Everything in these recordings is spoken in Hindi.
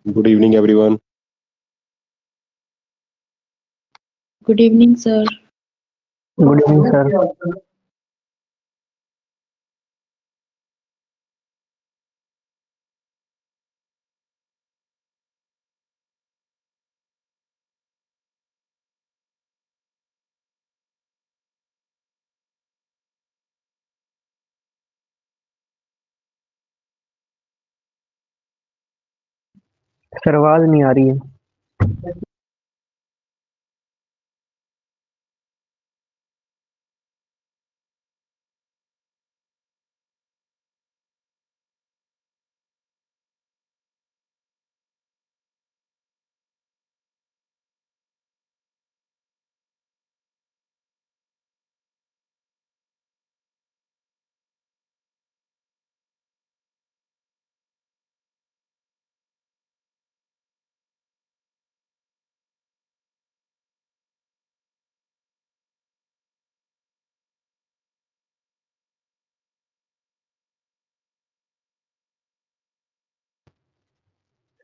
Good evening, everyone. Good evening, sir. Good evening, sir. Sir आवाज नहीं आ रही है।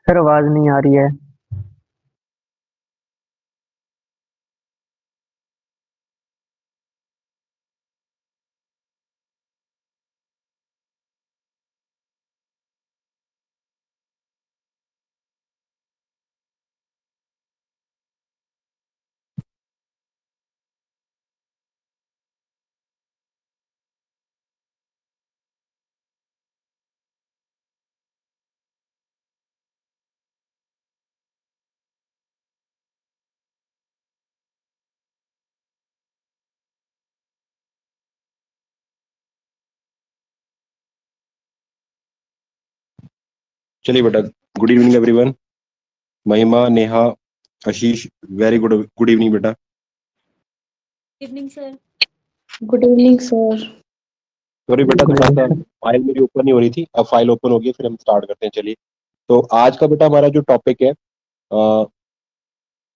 सर आवाज नहीं आ रही है। चलिए बेटा. Good evening everyone. महिमा, नेहा, आशीष, वेरी गुड इवनिंग बेटा. Evening sir. Good evening, sir. Sorry बेटा, Good थोड़ा evening, सा sir. फाइल मेरी ओपन नहीं हो रही थी. अब फाइल ओपन हो गई, फिर हम स्टार्ट करते हैं. चलिए, तो आज का बेटा हमारा जो टॉपिक है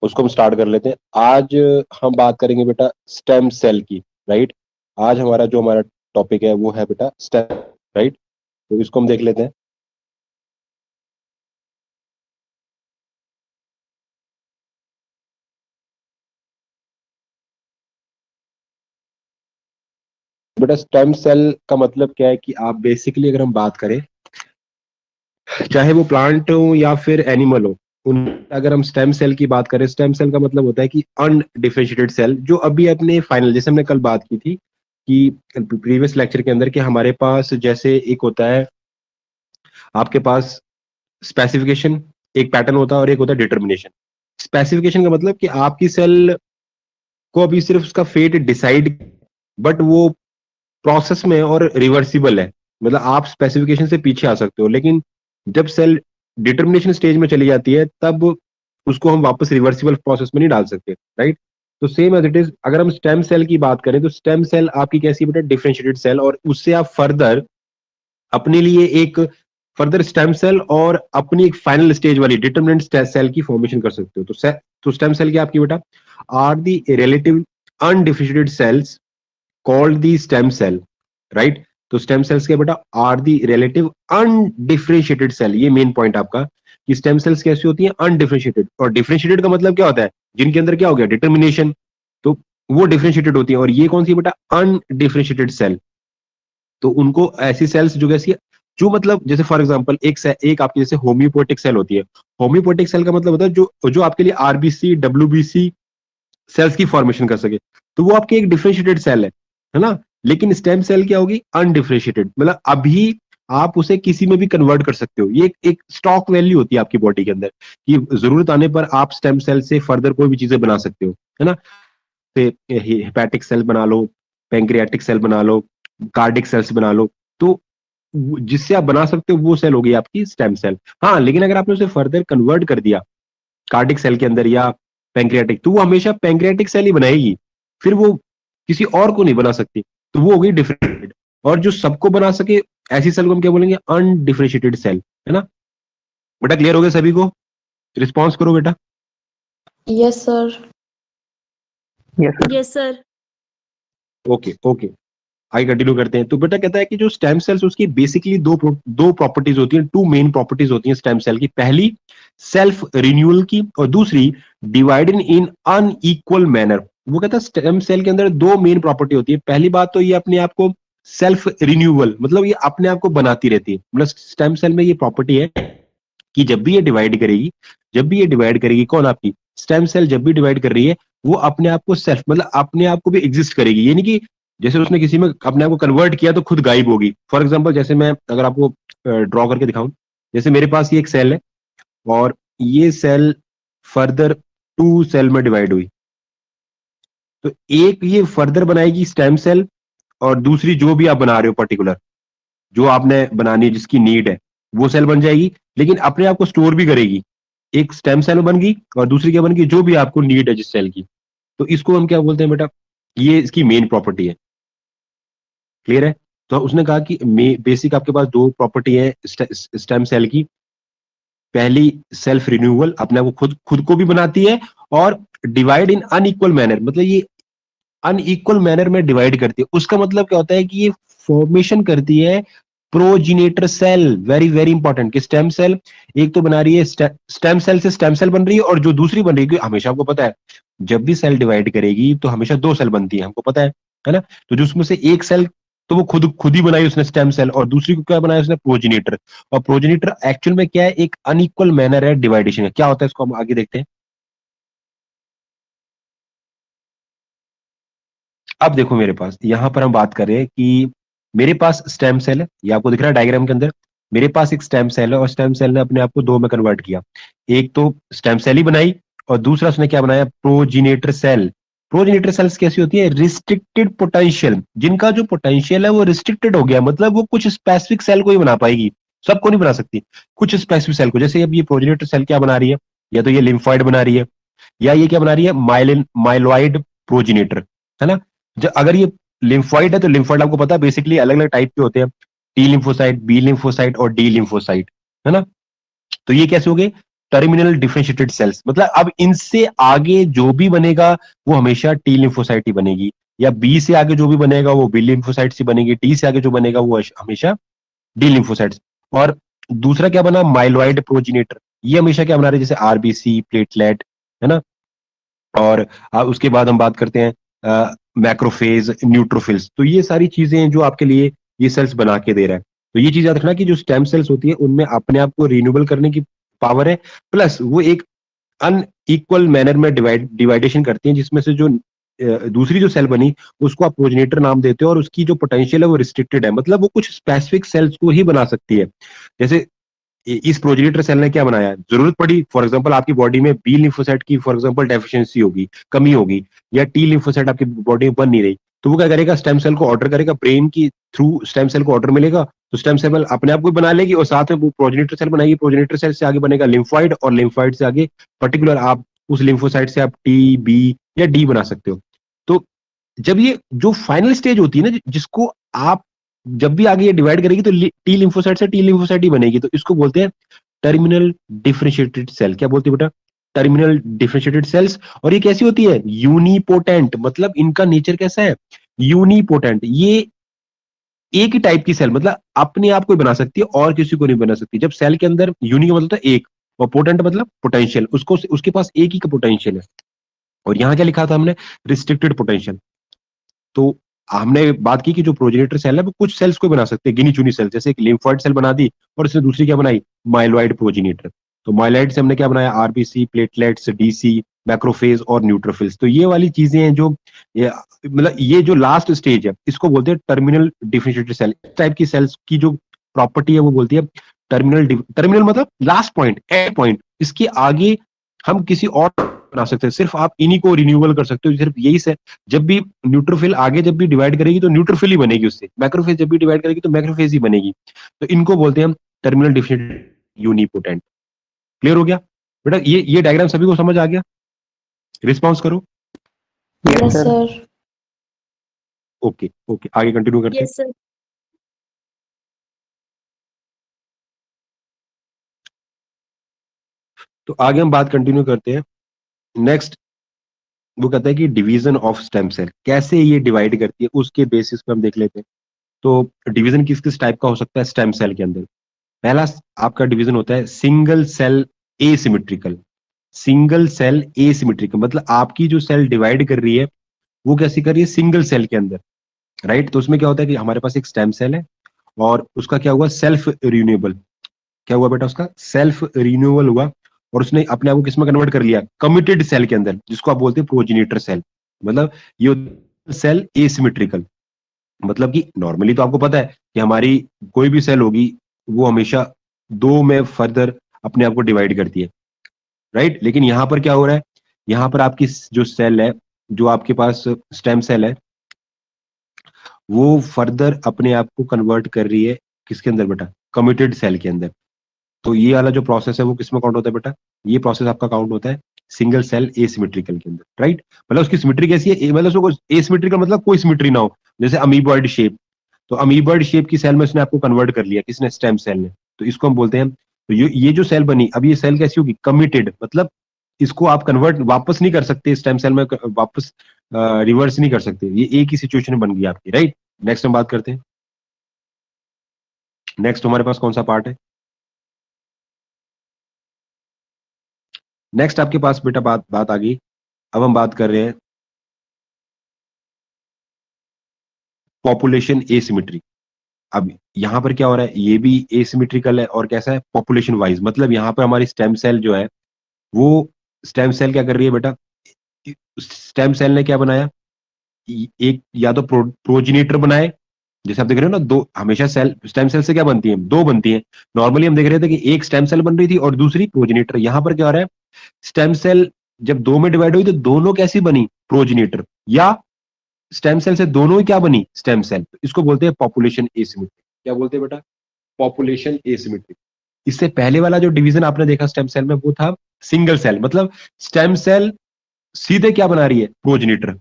उसको हम स्टार्ट कर लेते हैं. आज हम बात करेंगे बेटा स्टेम सेल की. राइट. आज हमारा टॉपिक है वो है बेटा स्टेम. राइट. तो इसको हम देख लेते हैं. बेटा स्टेम सेल का मतलब क्या है कि आप बेसिकली अगर हम बात करें, चाहे वो प्लांट हो या फिर एनिमल हो, उन अगर हम स्टेम सेल की बात करें, स्टेम सेल का मतलब होता है कि अनडिफरेंशिएटेड सेल, जो अभी अपने फाइनल, जैसे हमने कल बात की थी कि प्रीवियस लेक्चर के अंदर, कि हमारे पास जैसे एक होता है आपके पास स्पेसिफिकेशन, एक पैटर्न होता है, और एक होता है डिटर्मिनेशन. स्पेसिफिकेशन का मतलब कि आपकी सेल को अभी सिर्फ उसका फेट डिसाइड, बट वो प्रोसेस में और रिवर्सिबल है. मतलब आप स्पेसिफिकेशन से पीछे आ सकते हो, लेकिन जब सेल डिटर्मिनेशन स्टेज में चली जाती है तब उसको हम वापस रिवर्सिबल प्रोसेस में नहीं डाल सकते. राइट. तो सेम एज इट इज, अगर हम स्टेम सेल की बात करें तो स्टेम सेल आपकी कैसी बेटा, डिफरेंशिएटेड सेल, और उससे आप फर्दर अपने लिए एक फर्दर स्टेम सेल और अपनी एक फाइनल स्टेज वाली डिटर्मिनेंट सेल की फॉर्मेशन कर सकते हो. तो स्टेम सेल की आपकी बेटा are the relative undifferentiated cells called the stem cell. Right. तो स्टेम सेल्स के बेटा are the relative undifferentiated cell. ये मेन पॉइंट आपका, कि स्टेम सेल्स कैसी होती हैं, अनडिफरेंशिएटेड. और डिफरेंशिएटेड का मतलब क्या होता है, जिनके अंदर क्या हो गया, डिटर्मिनेशन. तो वो डिफरेंशिएटेड होती है. और ये कौन सी बेटा, अनडिफरेंशिएटेड सेल. तो उनको ऐसी सेल्स जो कैसी है, जो मतलब जैसे फॉर एग्जांपल एक आपकी जैसे होम्योपोटिक सेल होती है. होम्योपोटिक सेल का मतलब होता है जो जो आपके लिए आरबीसी डब्ल्यूबीसी सेल्स की फॉर्मेशन कर सके. तो वो आपकी एक डिफरेंशिएटेड सेल है ना. लेकिन स्टेम सेल क्या होगी, अनडिफरेंशिएटेड. मतलब अभी आप उसे किसी में भी कन्वर्ट कर सकते हो. ये एक स्टॉक वैल्यू होती है आपकी बॉडी के अंदर, कि जरूरत आने पर आप स्टेम सेल से फर्दर कोई भी चीजें बना सकते हो, है ना. हेपेटिक सेल बना लो, पेंक्रियाटिक सेल बना लो, कार्डिक सेल्स बना लो. तो जिससे आप बना सकते हो वो सेल होगी आपकी स्टेम सेल. हाँ, लेकिन अगर आपने उसे फर्दर कन्वर्ट कर दिया कार्डिक सेल के अंदर या पेंक्रियाटिक, तो वो हमेशा पेंक्रियाटिक सेल ही बनाएगी, फिर वो किसी और को नहीं बना सकती. तो वो हो गई डिफरेंशिएटेड. और जो सबको बना सके, ऐसी सेल को हम क्या बोलेंगे, अनडिफरेंशिएटेड सेल, है ना. बेटा क्लियर हो गया सभी को? रिस्पॉन्स करो बेटा. Yes, sir. Yes, sir. Yes sir. Okay okay. आगे कंटिन्यू करते हैं। तो बेटा कहता है कि जो स्टेम सेल्स उसकी बेसिकली दो प्रॉपर्टीज होती हैं, टू मेन प्रॉपर्टीज होती हैं स्टेम सेल की। पहली सेल्फ रिन्यूअल की, और दूसरी डिवाइडेड इन अनइक्वल मैनर। वो कहता है स्टेम सेल के अंदर दो मेन प्रॉपर्टी होती है। पहली बात तो ये अपने आप को सेल्फ रिन्यूअल, मतलब ये अपने आप को बनाती रहती है। मतलब स्टेम सेल में ये प्रॉपर्टी है कि जब भी ये डिवाइड करेगी, जब भी ये डिवाइड करेगी, कौन आपकी स्टेम सेल जब भी डिवाइड कर रही है, वो अपने आप को सेल्फ मतलब अपने आप को भी एग्जिस्ट करेगी। यानी कि जैसे उसने किसी में अपने आप को कन्वर्ट किया तो खुद गायब होगी। फॉर एग्जाम्पल जैसे मैं अगर आपको ड्रॉ करके दिखाऊं, जैसे मेरे पास ये एक सेल है और ये सेल फर्दर टू सेल में डिवाइड हुई, तो एक ये फर्दर बनाएगी स्टेम सेल, और दूसरी जो भी आप बना रहे हो पर्टिकुलर, जो आपने बनानी है जिसकी नीड है, वो सेल बन जाएगी, लेकिन अपने आप को स्टोर भी करेगी। एक स्टेम सेल बन गई और दूसरी क्या बन गई, जो भी आपको नीड है जिस सेल की। तो इसको हम क्या बोलते हैं बेटा, ये इसकी मेन प्रॉपर्टी है। क्लियर है? तो उसने कहा कि बेसिक आपके पास दो प्रॉपर्टी है स्टेम सेल की। पहली सेल्फ रिन्यूअल, अपने आप को खुद खुद को भी बनाती है, और डिवाइड इन अनइक्वल मैनर, मतलब ये अनइक्वल मैनर में डिवाइड करती है। उसका मतलब क्या होता है कि ये फॉर्मेशन करती है progenitor cell. Very very important कि स्टेम सेल एक तो बना रही है, स्टेम सेल से स्टेम सेल बन रही है, और जो दूसरी बन रही है, हमेशा आपको पता है जब भी सेल डिवाइड करेगी तो हमेशा दो सेल बनती है, हमको पता है ना। तो जो उसमें से एक सेल तो वो खुद खुद ही बनाई उसने स्टेम सेल, और दूसरी को क्या बनाया उसने, प्रोजिनेटर। और प्रोजिनेटर एक्चुअल में क्या है, एक अनइक्वल मैनर है डिवाइडेशन का। क्या होता है इसको हम आगे देखते हैं। अब देखो मेरे पास यहां पर हम बात कर रहे हैं कि मेरे पास स्टेम सेल है, ये आपको दिख रहा है डायग्राम के अंदर। मेरे पास एक स्टेम सेल है और स्टेम सेल ने अपने आप को दो में कन्वर्ट किया। एक तो स्टेम सेल ही बनाई, और दूसरा उसने क्या बनाया, प्रोजिनेटर सेल। प्रोजिनेटर सेल्स कैसी होती है, रिस्ट्रिक्टेड पोटेंशियल, जिनका जो पोटेंशियल है वो रिस्ट्रिक्टेड हो गया, मतलब वो कुछ स्पेसिफिक सेल को ही बना पाएगी, सबको नहीं बना सकती, कुछ स्पेसिफिक सेल को। जैसे अब ये प्रोजिनेटर सेल क्या बना रही है, या तो ये लिम्फॉइड बना रही है, या ये क्या बना रही है, माइलिन माइलॉइड प्रोजिनेटर, है ना। अगर ये लिम्फॉइड है तो लिम्फॉइड आपको पता है बेसिकली अलग अलग टाइप के होते हैं, टी लिम्फोसाइट, बी लिम्फोसाइट और डी लिम्फोसाइट, है ना। तो ये कैसे हो गए, टर्मिनल डिफरेंशिएटेड सेल्स। मतलब अब इनसे आगे जो भी बनेगा वो हमेशा टी लिम्फोसाइट ही बनेगी, या बी से आगे जो भी बनेगा वो बी लिम्फोसाइट से बनेगी, टी से आगे जो बनेगा वो हमेशा डी लिम्फोसाइट्स। और दूसरा क्या बना, माइलॉइड प्रोजिनेटर, ये हमेशा क्या बना रहे हैं, जैसे आरबीसी, प्लेटलेट, है ना। और उसके बाद हम बात करते हैं मैक्रोफेज, न्यूट्रोफिल्स। तो ये सारी चीजें हैं जो आपके लिए ये सेल्स बना के दे रहा है। तो ये चीज याद रखना कि जो स्टेम सेल्स होती है उनमें अपने आप को रिन्यूएबल करने की पावर है, प्लस वो एक अनइक्वल मैनर में डिवाइडेशन करती हैं, जिसमें से जो दूसरी जो सेल बनी उसको आप प्रोजेनेटर नाम देते हो, और उसकी जो पोटेंशियल है वो रिस्ट्रिक्टेड है, मतलब वो कुछ स्पेसिफिक सेल्स को ही बना सकती है। जैसे इस प्रोजेनेटर सेल ने क्या बनाया, जरूरत पड़ी फॉर एग्जांपल आपकी बॉडी में बी लिम्फोसाइट की फॉर एग्जांपल डेफिशिएंसी होगी, कमी होगी, या टी लिम्फोसाइट आपकी बॉडी में बन नहीं रही, तो वो क्या करेगा, स्टेम सेल को ऑर्डर करेगा, ब्रेन की थ्रू स्टेम सेल को ऑर्डर मिलेगा, तो स्टेम सेल अपने आप को बना लेगी, और साथ में वो प्रोजेनेटर सेल बनाएगी, प्रोजेनेटर सेल से आगे बनेगा लिम्फॉइड, और लिम्फॉइड से आगे पर्टिकुलर आप उस लिम्फोसाइट से आप टी, बी या डी बना सकते हो। तो जब ये जो फाइनल स्टेज होती है ना, जिसको आप जब भी आगे ये डिवाइड करेगी तो टी लिम्फोसाइट से टी लिम्फोसाइट ही बनेगी, तो इसको बोलते हैं टर्मिनल डिफरेंशिएटेड सेल। क्या बोलते हैं बेटा, टर्मिनल डिफरेंशिएटेड सेल्स। और ये कैसी होती है, यूनिपोटेंट, मतलब इनका नेचर कैसा है, यूनिपोटेंट। ये एक ही टाइप की सेल, मतलब अपने आप को ही बना सकती है और किसी को नहीं बना सकती। जब सेल के अंदर यूनि का मतलब होता है एक, और पोटेंट मतलब पोटेंशियल, उसको उसके पास एक ही का पोटेंशियल है। और यहां क्या लिखा था हमने, रिस्ट्रिक्टेड पोटेंशियल। तो हमने बात की कि जो प्रोजेनेटर सेल है वो कुछ सेल्स को बना सकते हैं, गिनी चुनी सेल, जैसे एक लिम्फॉइड सेल बना दी, और इसने दूसरी क्या बनाई, माइलॉइड प्रोजेनेटर। तो माइलॉइड से हमने क्या बनाया, आरबीसी, प्लेटलेट्स, डीसी, मैक्रोफेज और न्यूट्रोफिल्स। तो ये वाली चीजें हैं जो मतलब ये जो लास्ट स्टेज है इसको बोलते हैं टर्मिनल डिफरेंशिएटेड सेल। इस टाइप की सेल्स की जो प्रॉपर्टी है वो बोलती है टर्मिनल। टर्मिनल मतलब लास्ट पॉइंट, एंड पॉइंट। इसके आगे हम किसी और बना सकते हैं, सिर्फ आप इन्हीं को रिन्यूअल कर सकते हो, सिर्फ यही से। जब भी न्यूट्रोफिल आगे जब भी डिवाइड करेगी तो न्यूट्रोफिल ही बनेगी उससे, मैक्रोफेज जब भी डिवाइड करेगी तो मैक्रोफेज ही बनेगी। तो इनको बोलते हैं हम टर्मिनल डिफिनिट यूनिपोटेंट। क्लियर हो गया बेटा, ये डायग्राम सभी को समझ आ गया? रिस्पॉन्स करो। Yes Yes, sir. sir. Okay okay, आगे कंटिन्यू करते हैं। Yes, sir. तो आगे हम बात कंटिन्यू करते हैं। नेक्स्ट वो कहता है कि डिवीजन ऑफ स्टेम सेल कैसे ये डिवाइड करती है, उसके बेसिस पे हम देख लेते हैं। तो डिवीजन किस किस टाइप का हो सकता है स्टेम सेल के अंदर। पहला आपका डिवीजन होता है single cell asymmetrical. Single cell asymmetrical मतलब आपकी जो सेल डिवाइड कर रही है वो कैसी कर रही है, सिंगल सेल के अंदर, राइट। तो उसमें क्या होता है कि हमारे पास एक स्टेम सेल है और उसका क्या हुआ, सेल्फ रिन्यूएबल, क्या हुआ बेटा, उसका सेल्फ रिन्यूअल हुआ और उसने अपने आप को किसमें कन्वर्ट कर लिया, कमिटेड सेल के अंदर, जिसको आप बोलते हैं प्रोजेनिटर सेल। मतलब ये सेल एसिमेट्रिकल, मतलब कि नॉर्मली तो आपको पता है कि हमारी कोई भी सेल होगी वो हमेशा दो में फर्दर अपने आप को डिवाइड करती है, राइट। लेकिन यहां पर क्या हो रहा है, यहां पर आपकी जो सेल है, जो आपके पास स्टेम सेल है, वो फर्दर अपने आप को कन्वर्ट कर रही है किसके अंदर बेटा, कमिटेड सेल के अंदर। तो ये वाला जो प्रोसेस है वो किसमें काउंट होता है बेटा, ये प्रोसेस आपका काउंट होता है सिंगल सेल एसिमेट्रिकल के अंदर, राइट। मतलब उसकी सिमेट्री कैसी है, मतलब उसको एसिमेट्रिकल मतलब कोई सिमेट्री ना हो, जैसे अमीबॉइड शेप। तो अमीबॉइड शेप की सेल में उसने आपको कन्वर्ट कर लिया, किसने, स्टेम सेल ने। तो इसको हम बोलते हैं, तो ये जो सेल बनी, अब ये सेल कैसी होगी, कमिटेड, मतलब इसको आप कन्वर्ट वापस नहीं कर सकते स्टेम सेल में, वापस रिवर्स नहीं कर सकते, ये एक ही सिचुएशन बन गई आपकी, राइट। नेक्स्ट हम बात करते हैं, नेक्स्ट हमारे पास कौन सा पार्ट है, नेक्स्ट आपके पास बेटा बात बात आ गई। अब हम बात कर रहे हैं पॉपुलेशन एसिमेट्री। अब यहां पर क्या हो रहा है, ये भी एसिमेट्रिकल है और कैसा है, पॉपुलेशन वाइज। मतलब यहां पर हमारी स्टेम सेल जो है, वो स्टेम सेल क्या कर रही है बेटा, स्टेम सेल ने क्या बनाया, एक या तो प्रोजिनेटर बनाए, जैसे आप देख रहे हो ना, दो हमेशा सेल स्टेम सेल से क्या बनती है, दो बनती है। नॉर्मली हम देख रहे थे कि एक स्टेम सेल बन रही थी और दूसरी प्रोजिनेटर। यहां पर क्या हो रहा है, स्टेम सेल जब दो में डिवाइड हुई तो दोनों कैसी बनी, प्रोजिनेटर, या स्टेम सेल से दोनों ही क्या बनी, स्टेम सेल। इसको बोलते हैं पॉपुलेशन एसिमेट्री। क्या बोलते हैं बेटा, पॉपुलेशन एसिमेट्री। इससे पहले वाला जो डिवीजन आपने देखा स्टेम सेल में, वो था सिंगल सेल, मतलब स्टेम सेल सीधे क्या बना रही है, प्रोजेनिटर।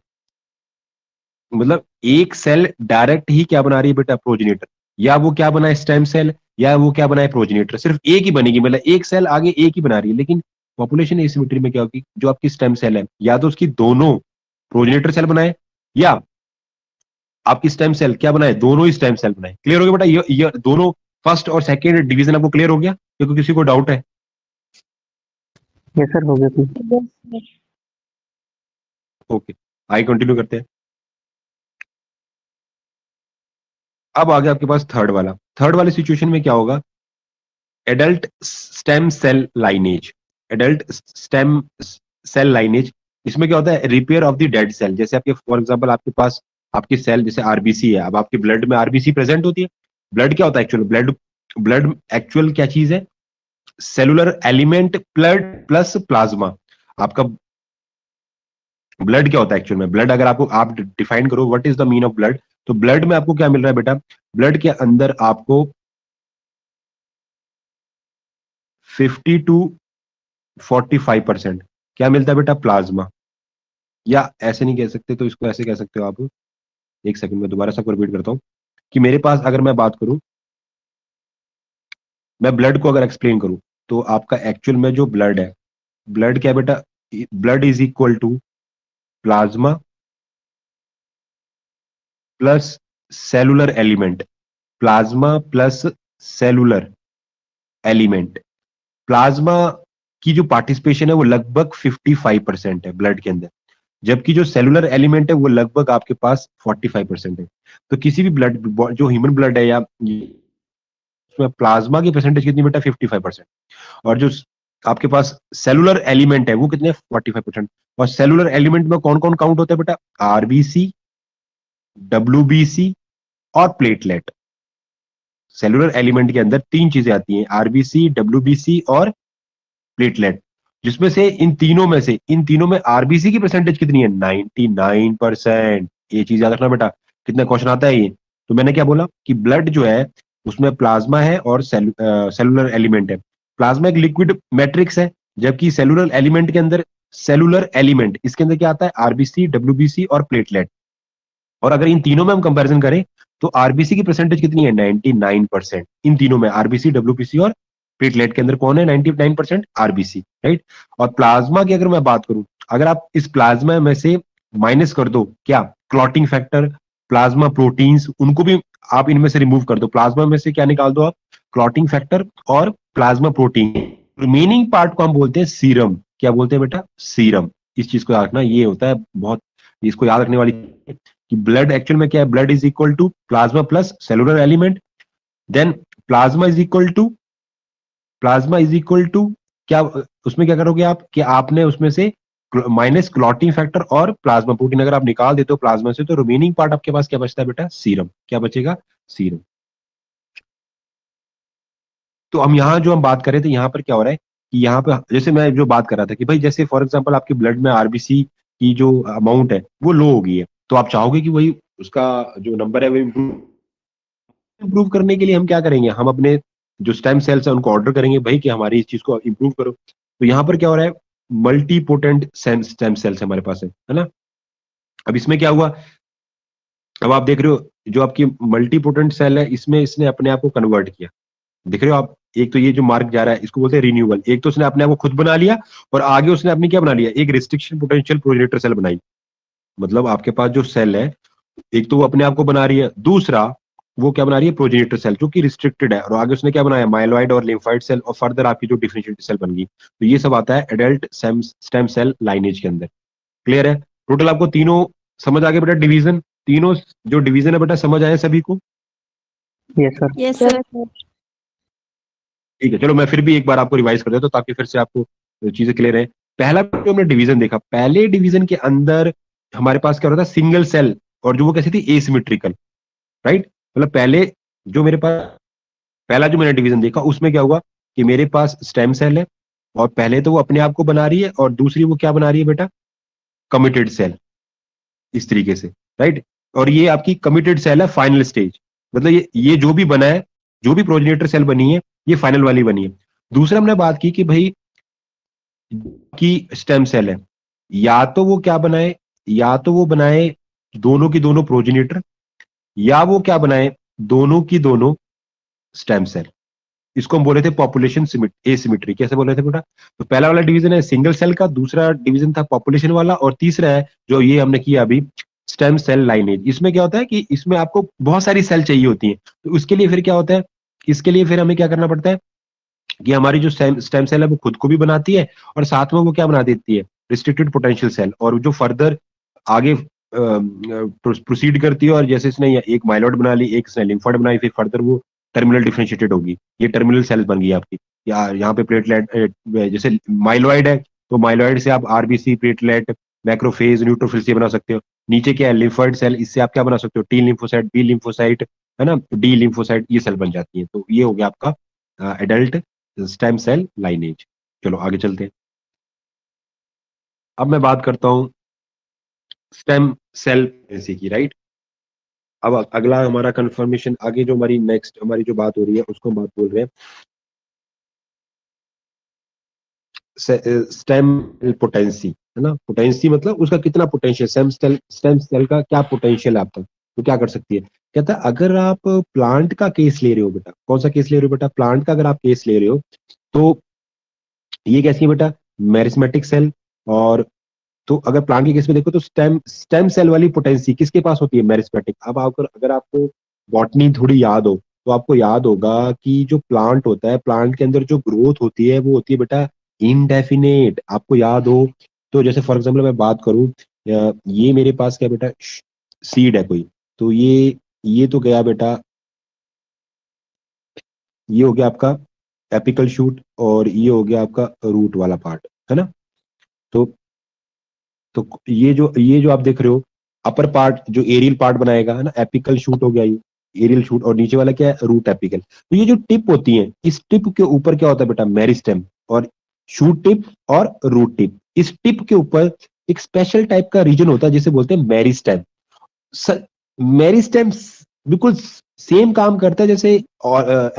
मतलब एक सेल डायरेक्ट ही क्या बना रही है बेटा, प्रोजेनिटर। या वो क्या बनाए, स्टेम सेल, या वो क्या बनाए, प्रोजेनिटर। सिर्फ एक ही बनेगी, मतलब एक सेल आगे एक ही बना रही है। लेकिन पॉपुलेशन एसिमेट्री में क्या होगी, जो आपकी स्टेम सेल है, या तो उसकी दोनों प्रोजेनिटर सेल बनाए, या आपकी स्टेम सेल क्या बनाए, दोनों ही स्टेम सेल बनाए। क्लियर हो गया बेटा, ये दोनों फर्स्ट और सेकेंड डिवीजन आपको क्लियर हो गया, क्योंकि किसी को डाउट है। यस सर, हो गया प्लीज। Yes, sir. ओके, आइए कंटिन्यू करते हैं। अब आ गया आपके पास थर्ड वाला। थर्ड वाले सिचुएशन में क्या होगा, adult stem cell lineage. Adult stem cell lineage, इसमें क्या होता है, repair of the dead cell. जैसे आपके फॉर एग्जांपल आपके पास आपकी सेल जैसे आरबीसी है, अब आपके ब्लड में आरबीसी प्रेजेंट होती है। ब्लड क्या होता है एक्चुअल, ब्लड ब्लड एक्चुअल क्या चीज है, cellular element blood plus plasma. आपका ब्लड क्या होता है एक्चुअल में, ब्लड अगर आपको आप डिफाइन करो what is the mean of blood, तो ब्लड में आपको क्या मिल रहा है बेटा, ब्लड के अंदर आपको 50 to 45% क्या मिलता है बेटा, प्लाज्मा। या ऐसे नहीं कह सकते तो इसको ऐसे कह सकते हो आप, एक सेकंड में दोबारा सबको रिपीट करता हूं, कि मेरे पास अगर मैं बात करूं, मैं ब्लड को अगर एक्सप्लेन करूं, तो आपका एक्चुअल में जो ब्लड है, ब्लड क्या है बेटा, blood is equal to plasma plus cellular element. Plasma plus cellular element. Plasma की जो पार्टिसिपेशन है वो लगभग 55% है ब्लड के अंदर, जबकि जो सेलुलर एलिमेंट है वो लगभग आपके पास 45% है। तो किसी भी ब्लड, जो ह्यूमन ब्लड है या उसमें प्लाज्मा की परसेंटेज कितनी बेटा, 55%। और जो आपके पास सेलुलर एलिमेंट है वो कितने, 45%। और सेलुलर एलिमेंट में कौन कौन काउंट होता है बेटा, आरबीसी, डब्ल्यूबीसी और प्लेटलेट। सेलुलर एलिमेंट के अंदर तीन चीजें आती हैं, आरबीसी, डब्ल्यूबीसी और प्लेटलेट। जिसमें से इन तीनों में आरबीसी की परसेंटेज कितनी है, 99%। ये चीज याद रखना बेटा, कितना क्वेश्चन आता है ये। तो मैंने क्या बोला कि ब्लड जो है उसमें प्लाज्मा है और सेलुलर एलिमेंट है। प्लाज्मा एक लिक्विड मैट्रिक्स है, जबकि सेलुलर एलिमेंट के अंदर, सेलुलर एलिमेंट इसके अंदर क्या आता है, आरबीसी, डब्ल्यूबीसी और प्लेटलेट। और अगर इन तीनों में हम कंपैरिजन करें तो आरबीसी की परसेंटेज कितनी है, 99%। इन तीनों में आरबीसी, डब्ल्यूबीसी और प्लेटलेट के अंदर कौन है, 99% आरबीसी, राइट। और प्लाज्मा की अगर मैं बात करूं, अगर आप इस प्लाज्मा में से माइनस कर दो क्या, क्लॉटिंग फैक्टर, प्लाज्मा प्रोटीन्स, उनको भी आप इनमें से रिमूव कर दो, प्लाज्मा में से क्या निकाल दो आप, क्लॉटिंग फैक्टर और प्लाज्मा प्रोटीन, रिमेनिंग पार्ट को हम बोलते हैं सीरम। क्या बोलते हैं बेटा, सीरम। इस चीज को याद रखना, ये होता है बहुत, इसको याद रखने वाली कि ब्लड एक्चुअल में क्या है, blood is equal to plasma plus cellular element, then plasma is equal to, plasma is equal to क्या, उसमें क्या करोगे आप कि आपने उसमें से माइनस क्लॉटिंग फैक्टर और प्लाज्मा प्रोटीन अगर आप निकाल देते हो प्लाज्मा से, तो रिमेनिंग पार्ट आपके पास क्या बचता है बेटा, सीरम। क्या बचेगा, सीरम। तो हम यहाँ जो हम बात कर रहे थे, यहाँ पर क्या हो रहा है कि यहाँ पे जैसे मैं जो बात कर रहा था कि भाई जैसे फॉर एग्जांपल आपके ब्लड में आरबीसी की जो अमाउंट है वो लो हो गई है, तो आप चाहोगे कि वही उसका जो नंबर है वो इम्प्रूव करने के लिए हम क्या करेंगे, हम अपने जो स्टेम सेल्स है उनको ऑर्डर करेंगे भाई कि हमारी इस चीज को इम्प्रूव करो। तो यहाँ पर क्या हो रहा है, मल्टी पोटेंट स्टेम सेल्स हमारे पास है ना। अब इसमें क्या हुआ, अब आप देख रहे हो जो आपकी मल्टी पोटेंट सेल है इसमें इसने अपने आप को कन्वर्ट किया, देख रहे हो आप, एक तो ये जो मार्क जा रहा है इसको बोलते हैं रिन्यूअल, एक तो उसने अपने आप को खुद बना लिया और आगे उसने अपनी क्या बना लिया, एक रिस्ट्रिक्शन पोटेंशियल प्रोजेनेटर सेल बनाई। मतलब आपके पास जो सेल है एक तो वो अपने आप को बना रही है, दूसरा वो क्या बना रही है, प्रोजेनेटर सेल जो कि रिस्ट्रिक्टेड है, और आगे उसने क्या बनाया, माइलॉइड और लिम्फाइड सेल, और फर्दर आपकी जो डिफरेंशिएटेड सेल बन गई। तो ये सब आता है एडल्ट स्टेम सेल लाइनेज के अंदर। क्लियर है, टोटल आपको तीनों समझ आ गए बेटा, डिवीजन, तीनों जो डिवीजन है बेटा समझ आए सभी को। Yes sir. Yes, Yes, sir. sir. ठीक है, चलो मैं फिर भी एक बार आपको रिवाइज कर देता हूँ ताकि फिर से आपको चीजें क्लियर है। पहला जो हमने डिवीजन देखा, पहले डिवीजन के अंदर हमारे पास क्या होता था, सिंगल सेल, और जो वो कैसी थी, एसिमेट्रिकल, राइट। मतलब पहले जो मेरे पास, पहला जो मैंने डिवीजन देखा उसमें क्या हुआ कि मेरे पास स्टेम सेल है, और पहले तो वो अपने आप को बना रही है, और दूसरी वो क्या बना रही है बेटा, कमिटेड सेल, इस तरीके से, राइट। और ये आपकी कमिटेड सेल है फाइनल स्टेज, मतलब ये जो भी बना है, जो भी प्रोजेनेटर सेल बनी है ये फाइनल वाली बनी है। दूसरा हमने बात की कि भाई की स्टेम सेल है, या तो वो क्या बनाए, या तो वो बनाए दोनों की दोनों प्रोजेनेटर, या वो क्या बनाए, दोनों की दोनों स्टेम सेल। इसको हम बोले थे पॉपुलेशन एसिमेट्री। कैसे बोल रहे थे बेटा, तो पहला वाला डिवीजन है सिंगल सेल का, दूसरा डिवीजन था पॉपुलेशन वाला, और तीसरा है जो ये हमने किया अभी, स्टेम सेल लाइनेज। इसमें क्या होता है कि इसमें आपको बहुत सारी सेल चाहिए होती है, तो उसके लिए फिर क्या होता है, इसके लिए फिर हमें क्या करना पड़ता है कि हमारी जो स्टेम सेल है वो खुद को भी बनाती है, और साथ में वो क्या बना देती है, रिस्ट्रिक्टेड पोटेंशियल सेल, और जो फर्दर आगे प्रोसीड करती है, और जैसे इसने एक माइलॉइड बना ली, एक इसने लिम्फोइड बनाई, फिर फर्दर वो टर्मिनल डिफरेंशिएटेड होगी, ये टर्मिनल सेल बन गई आपकी। यहाँ पे प्लेटलेट, जैसे माइलॉइड है तो माइलॉइड से आप आरबीसी, प्लेटलेट, मैक्रोफेज, न्यूट्रोफिल्स ये बना सकते हो। नीचे क्या है, लिम्फोइड सेल, इससे आप क्या बना सकते हो, टी लिम्फोसाइट, बी लिम्फोसाइट, है ना, डी लिम्फोसाइट, ये सेल बन जाती है। तो ये हो गया आपका एडल्ट स्टेम सेल लाइनेज। चलो आगे चलते हैं। अब मैं बात करता हूं स्टेम सेल प्रेगनेंसी की, राइट। अब अगला हमारा कंफर्मेशन, आगे जो हमारी नेक्स्ट हमारी जो बात हो रही है उसको हम बात बोल रहे हैं स्टेम पोटेंसी, है ना। पोटेंसी मतलब उसका कितना पोटेंशियल, स्टेम सेल का क्या पोटेंशियल है आपका, तो क्या कर सकती है। कहता है अगर आप प्लांट का केस ले रहे हो बेटा, कौन सा केस ले रहे हो बेटा, प्लांट का अगर आप केस ले रहे हो, तो ये कैसी है बेटा, मेरिस्मेटिक सेल। और तो अगर प्लांट के केस में देखो तो स्टेम सेल वाली पोटेंसी किसके पास होती है, मेरिस्मेटिक। अब अगर आपको बॉटनी थोड़ी याद हो तो आपको याद होगा कि जो प्लांट होता है, प्लांट के अंदर जो ग्रोथ होती है वो होती है बेटा इनडेफिनेट, आपको याद हो तो। जैसे फॉर एग्जाम्पल मैं बात करूं, ये मेरे पास क्या बेटा, सीड है कोई, तो ये तो गया बेटा, ये हो गया आपका एपिकल शूट, और ये हो गया आपका रूट वाला पार्ट, है ना। तो ये जो आप देख रहे हो अपर पार्ट जो एरियल पार्ट बनाएगा, है ना, एपिकल शूट हो गया ये, एरियल शूट, और नीचे वाला क्या है, रूट एपिकल। तो ये जो टिप होती है, इस टिप के ऊपर क्या होता है बेटा, मेरिस्टेम, और शूट टिप और रूट टिप, इस टिप के ऊपर एक स्पेशल टाइप का रीजन होता है जिसे बोलते हैं मेरिस्टेम। मेरिस्टेम बिल्कुल सेम काम करता है जैसे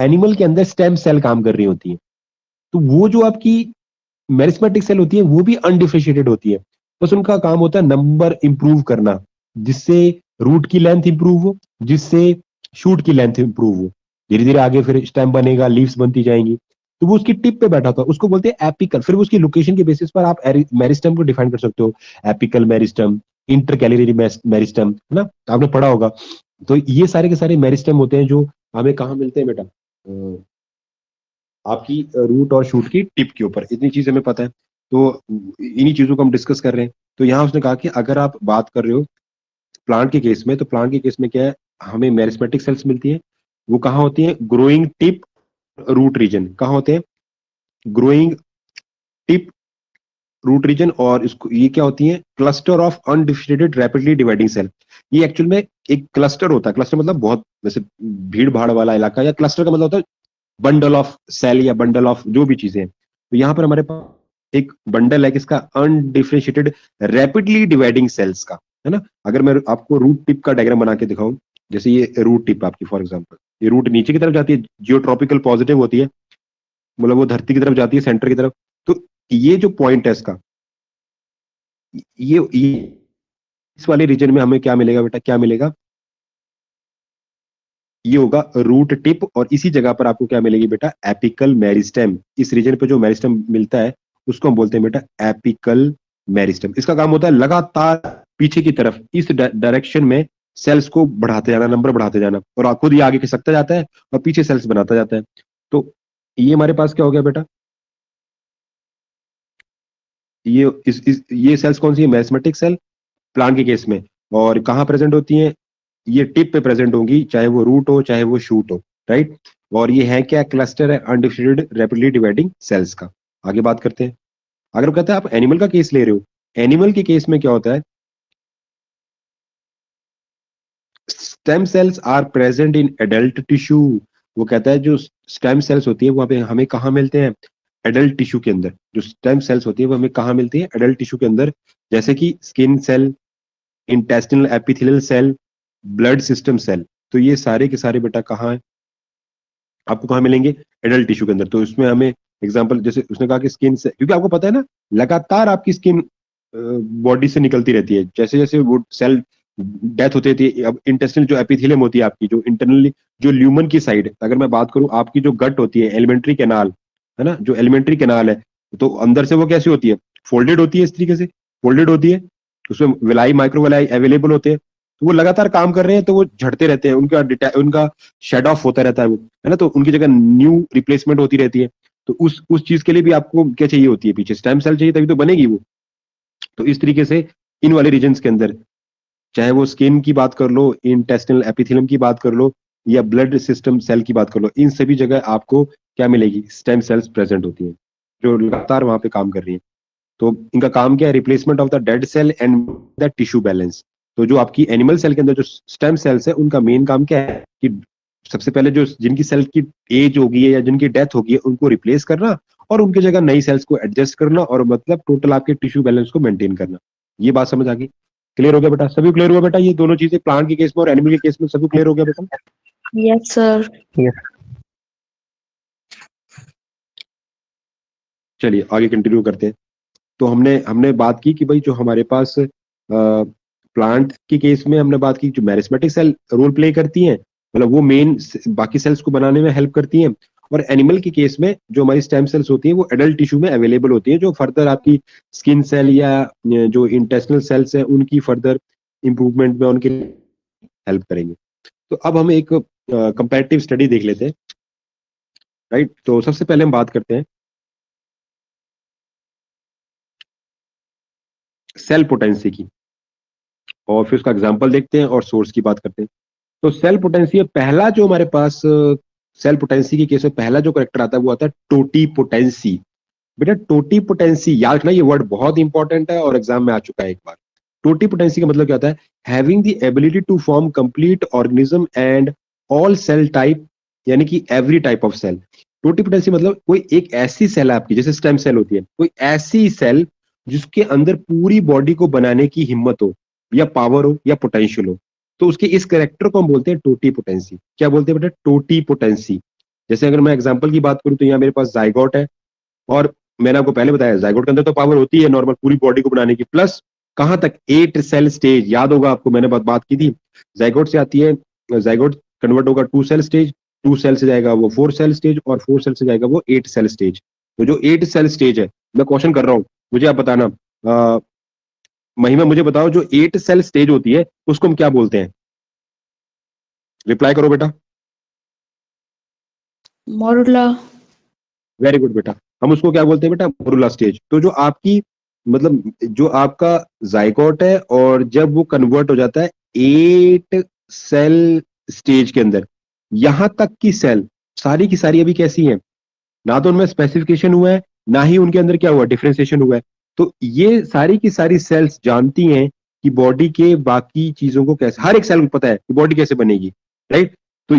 एनिमल के अंदर स्टेम सेल काम कर रही होती है। तो वो जो आपकी मेरिस्मेटिक सेल होती है वो भी अनडिफरेंशिएटेड होती है, बस उनका काम होता है नंबर इंप्रूव करना, जिससे रूट की लेंथ इंप्रूव हो, जिससे शूट की लेंथ इंप्रूव हो। धीरे धीरे आगे फिर स्टेम बनेगा, लीव्स बनती जाएंगी। तो वो उसकी टिप पे बैठा था, उसको बोलते हैं एपिकल। फिर उसकी लोकेशन के बेसिस पर आप मेरिस्टम को डिफाइन कर सकते हो, एपिकल मेरिस्टम, इंटरकैलियरी मेरिस्टम, है ना, आपने पढ़ा होगा। तो ये सारे के सारे मेरिस्टम होते हैं जो हमें कहाँ मिलते हैं बेटा, आपकी रूट और शूट की टिप के ऊपर। इतनी चीज हमें पता है, तो इन्हीं चीजों को हम डिस्कस कर रहे हैं। तो यहाँ उसने कहा कि अगर आप बात कर रहे हो प्लांट के केस में, तो प्लांट के केस में क्या है, हमें मेरिस्मेटिक सेल्स मिलती है। वो कहाँ होती है, ग्रोइंग टिप रूट रीजन। कहाँ होते हैं, ग्रोइंग टिप रूट रीजन। और इसको ये क्या होती है, cluster of undifferentiated rapidly dividing cell. ये एक्चुअल में एक क्लस्टर होता है। क्लस्टर मतलब बहुत वैसे भीड़ भाड़ वाला इलाका, या क्लस्टर का मतलब होता है बंडल ऑफ सेल या बंडल ऑफ जो भी चीजें हैं। तो यहाँ पर हमारे पास एक बंडल है किसका, अनडिफरेंशिएटेड रैपिडली डिवाइडिंग सेल्स का, है ना। अगर मैं आपको रूट टिप का डायग्राम बना के दिखाऊं, जैसे ये रूट टिप आपकी फॉर एग्जांपल, ये रूट नीचे की तरफ जाती है, जियोट्रॉपिकल पॉजिटिव होती है, मतलब वो धरती की तरफ जाती है, सेंटर की तरफ। तो ये जो पॉइंट है इसका, ये इस वाले रीजन में हमें क्या मिलेगा बेटा, क्या मिलेगा, ये होगा रूट टिप। और इसी जगह पर आपको क्या मिलेगी बेटा, एपिकल मेरिस्टेम। इस रीजन पे जो मेरिस्टेम मिलता है उसको हम बोलते हैं बेटा एपिकल मेरिस्टेम। इसका काम होता है लगातार पीछे की तरफ इस डायरेक्शन में सेल्स को बढ़ाते जाना, नंबर बढ़ाते जाना, और खुद ही आगे खिसकता जाता है और पीछे सेल्स बनाता जाता है। तो ये हमारे पास क्या हो गया बेटा, ये सेल्स कौन सी है, मेरिस्मेटिक सेल प्लांट के केस में। और कहाँ प्रेजेंट होती हैं, ये टिप पे प्रेजेंट होंगी, चाहे वो रूट हो चाहे वो शूट हो, राइट। और ये है क्या, क्लस्टर है अनडिफरेंशिएटेड रैपिडली डिवाइडिंग सेल्स का। आगे बात करते हैं। अगर वो कहते हैं आप एनिमल का केस ले रहे हो, एनिमल के केस में क्या होता है, stem cells are present in adult tissue. वो कहता है जो स्टेम सेल्स होती है वो हमें कहाँ मिलते हैं, एडल्ट टिश्यू के अंदर। जो स्टेम सेल्स होती है वो हमें कहाँ मिलती है, एडल्ट टिश्यू के अंदर, जैसे कि skin cell, intestinal epithelial cell, blood system cell. तो ये सारे के सारे बेटा कहाँ है, आपको कहाँ मिलेंगे, एडल्ट टिश्यू के अंदर। तो इसमें हमें एग्जांपल, जैसे उसने कहा कि स्किन से, क्योंकि आपको पता है ना लगातार आपकी स्किन बॉडी से निकलती रहती है, जैसे जैसे वो सेल डेथ होती रहती है। अब इंटेस्टिनल जो एपिथेलियम होती है आपकी, जो इंटरनली जो ल्यूमन की साइड, अगर मैं बात करूं आपकी जो गट होती है, एलिमेंट्री कैनाल, है ना, जो एलिमेंट्री कैनाल है, तो अंदर से वो कैसी होती है, फोल्डेड होती है, इस तरीके से फोल्डेड होती है। उसमें विलाई माइक्रोविलाई अवेलेबल होते हैं। तो वो लगातार काम कर रहे हैं, तो वो झड़ते रहते हैं, उनका शेड ऑफ होता रहता है वो, है ना। तो उनकी जगह न्यू रिप्लेसमेंट होती रहती है। तो उस चीज के लिए भी आपको क्या चाहिए होती है, पीछे स्टेम सेल चाहिए, तभी तो बनेगी वो। तो इस तरीके से इन वाले रीजन्स के अंदर, चाहे वो स्किन की बात कर लो, इंटेस्टिनल एपिथेलियम की बात कर लो, या ब्लड सिस्टम सेल की बात कर लो, इन सभी जगह आपको क्या मिलेगी, स्टेम सेल्स प्रेजेंट होती हैं जो लगातार वहां पे काम कर रही हैं। तो इनका काम क्या है, replacement of the dead cell and the tissue balance. तो जो आपकी एनिमल सेल के अंदर जो स्टेम सेल्स है, उनका मेन काम क्या है कि सबसे पहले जो जिनकी सेल की एज होगी है या जिनकी डेथ होगी है, उनको रिप्लेस करना, और उनकी जगह नई सेल्स को एडजस्ट करना, और मतलब टोटल आपके टिश्यू बैलेंस को मेंटेन करना। ये बात समझ आ गई, क्लियर हो गया बेटा, सभी क्लियर हुआ बेटा, ये दोनों चीजें प्लांट के केस में और एनिमल के केस में सभी क्लियर हो गया बेटा। Yes, sir. चलिए आगे कंटिन्यू करते हैं। तो हमने हमने बात की कि भाई जो हमारे पास प्लांट के केस में हमने बात की, जो मेरिस्मेटिक सेल रोल प्ले करती हैं, मतलब वो मेन बाकी सेल्स को बनाने में हेल्प करती हैं। और एनिमल के केस में जो हमारी स्टेम सेल्स होती हैं वो एडल्ट टिश्यू में अवेलेबल होती है, जो फर्दर आपकी स्किन सेल या जो इंटेस्टिनल सेल्स हैं उनकी फर्दर इंप्रूवमेंट में उनकी हेल्प करेंगे। तो अब हम एक कंपैरेटिव स्टडी देख लेते हैं, राइट। तो सबसे पहले हम बात करते हैं सेल पोटेंसी की, और फिर उसका एग्जांपल देखते हैं और सोर्स की बात करते हैं। तो सेल पोटेंसी, पहला जो हमारे पास सेल पोटेंसी के केस में पहला जो करेक्टर आता है वो आता है टोटी पोटेंसी। बेटा टोटी पोटेंसी याद रखना, ये वर्ड बहुत इंपॉर्टेंट है और एग्जाम में आ चुका है एक बार। टोटी पोटेंसी का मतलब क्या होता है, having the ability to form complete organism and all cell type, यानी कि every type of cell. Totipotency मतलब कोई एक ऐसी सेल है आपकी, जैसे स्टेम सेल होती है, कोई ऐसी सेल जिसके अंदर पूरी बॉडी को बनाने की हिम्मत हो, या पावर हो, या पोटेंशियल हो। तो उसके इस कैरेक्टर को हम बोलते हैं टोटी पोटेंसी। क्या बोलते हैं बेटा, टोटी पोटेंसी। जैसे अगर मैं एग्जांपल की बात करूं, तो यहाँ मेरे पास जाइगोट है, और मैंने आपको पहले बताया जाइगोट के अंदर तो पावर होती है नॉर्मल पूरी बॉडी को बनाने की, प्लस कहां तक, 8 सेल स्टेज, याद होगा आपको, मैंने बात की थी। जाइगोट से आती है, जाइगोट कन्वर्ट होगा 2 सेल स्टेज, 2 सेल से जाएगा वो 4 सेल स्टेज, और 4 सेल से जाएगा वो 8 सेल स्टेज। तो जो 8 सेल स्टेज है, मैं क्वेश्चन कर रहा हूँ, मुझे आप बताना। महिमा मुझे बताओ, जो 8 सेल स्टेज होती है उसको हम क्या बोलते हैं? रिप्लाई करो बेटा। मोरुला। वेरी गुड बेटा, हम उसको क्या बोलते हैं बेटा? Morula stage. तो जो आपकी मतलब जो आपका जाइगोट है, और जब वो कन्वर्ट हो जाता है 8 सेल स्टेज के अंदर, यहां तक की सेल सारी की सारी अभी कैसी हैं? ना तो उनमें स्पेसिफिकेशन हुआ है, ना ही उनके अंदर क्या हुआ, डिफरेंशिएशन हुआ है। तो ये सारी की सारी सेल्स जानती हैं कि बॉडी के बाकी चीजों को कैसे, हर एक सेल को पता है कि बॉडी कैसे बनेगी, राइट? तो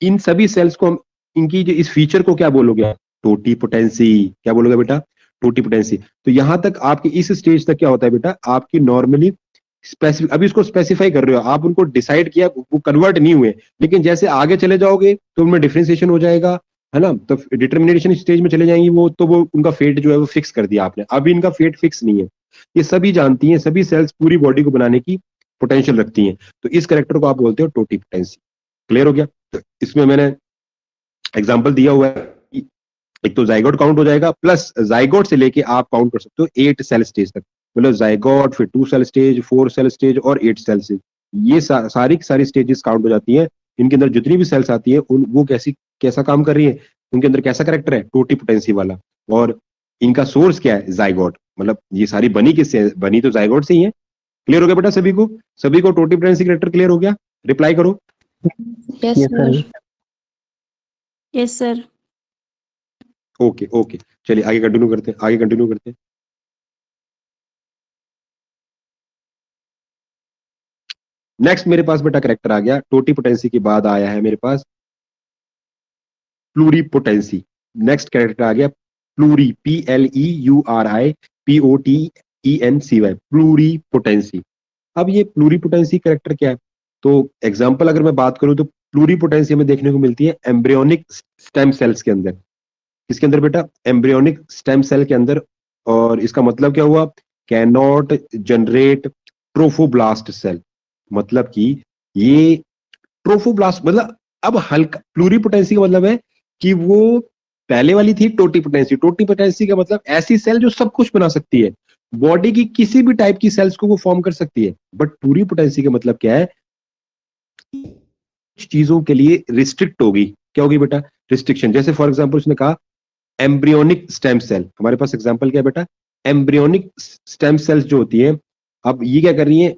इन सभी सेल्स को हम, इनकी जो इस फीचर को क्या बोलोगे? टोटीपोटेंसी। क्या बोलोगे बेटा? टोटीपोटेंसी। तो यहां तक आपके इस स्टेज तक क्या होता है बेटा? आपकी नॉर्मली स्पेसिफिक, अभी इसको स्पेसिफाई कर रहे हो आप, उनको डिसाइड किया, वो कन्वर्ट नहीं हुए, लेकिन जैसे आगे चले जाओगे तो उनमें डिफरेंशिएशन हो जाएगा, है ना? तो डिटर्मिनेशन स्टेज में चले जाएंगी वो, तो वो उनका फेट जो है वो फिक्स कर दिया आपने। अभी इनका फेट फिक्स नहीं है। ये सभी जानती हैं, सभी सेल्स पूरी बॉडी को बनाने की पोटेंशियल रखती हैं। तो इस कैरेक्टर को आप बोलते हो टोटीपोटेंसी। क्लियर हो गया? तो इसमें मैंने एग्जाम्पल दिया हुआ है, एक तो जाइगोट काउंट हो जाएगा, प्लस जाइगोट से लेके आप काउंट कर सकते हो 8 सेल स्टेज तक। मतलब जाइगोट, फिर 2 सेल स्टेज, 4 सेल स्टेज और 8 सेल स्टेज। ये सारी की सारी स्टेजेस काउंट हो जाती हैं। इनके अंदर जितनी भी सेल्स आती है वो कैसा काम कर रही है, उनके अंदर कैसा करेक्टर है? टोटीपोटेंसी वाला। और इनका सोर्स क्या है? जाइगोट। मतलब ये सारी बनी किससे? बनी तो जाइगोट से ही है। क्लियर हो गया बेटा सभी को? सभी को टोटीपोटेंसी करेक्टर क्लियर हो गया? रिप्लाई करो। Yes Yes, sir. Sir. Yes sir. Okay okay, चलिए आगे कंटिन्यू करते हैं, आगे कंटिन्यू करते हैं। नेक्स्ट मेरे पास बेटा करेक्टर आ गया, टोटीपोटेंसी के बाद आया है मेरे पास प्लूरीपोटेंसी। नेक्स्ट कैरेक्टर आ गया प्लूरी, PLEURI POTENCY, प्लूरीपोटेंसी। अब ये प्लूरीपोटेंसी कैरेक्टर क्या है? तो एग्जांपल अगर मैं बात करूं तो प्लूरीपोटेंसी हमें देखने को मिलती है एम्ब्रियोनिक स्टेम सेल्स के अंदर। किसके अंदर बेटा? एम्ब्रियोनिक स्टेम सेल के अंदर। और इसका मतलब क्या हुआ? Cannot generate trophoblast cell. मतलब कि ये ट्रोफोब्लास्ट, मतलब अब हल्का, प्लूरीपोटेंसी का मतलब है कि वो पहले वाली थी टोटीपोटेंसी। टोटीपोटेंसी का मतलब ऐसी सेल जो सब कुछ बना सकती है, बॉडी की किसी भी टाइप की सेल्स को वो फॉर्म कर सकती है। बट प्लूरीपोटेंसी का मतलब क्या है? कुछ चीजों के लिए रिस्ट्रिक्ट होगी। क्या होगी बेटा? रिस्ट्रिक्शन। जैसे फॉर एग्जाम्पल उसने कहा एम्ब्रियोनिक स्टेम सेल। हमारे पास एग्जाम्पल क्या है बेटा? एम्ब्रियोनिक स्टेम सेल्स जो होती है, अब ये क्या कर रही है?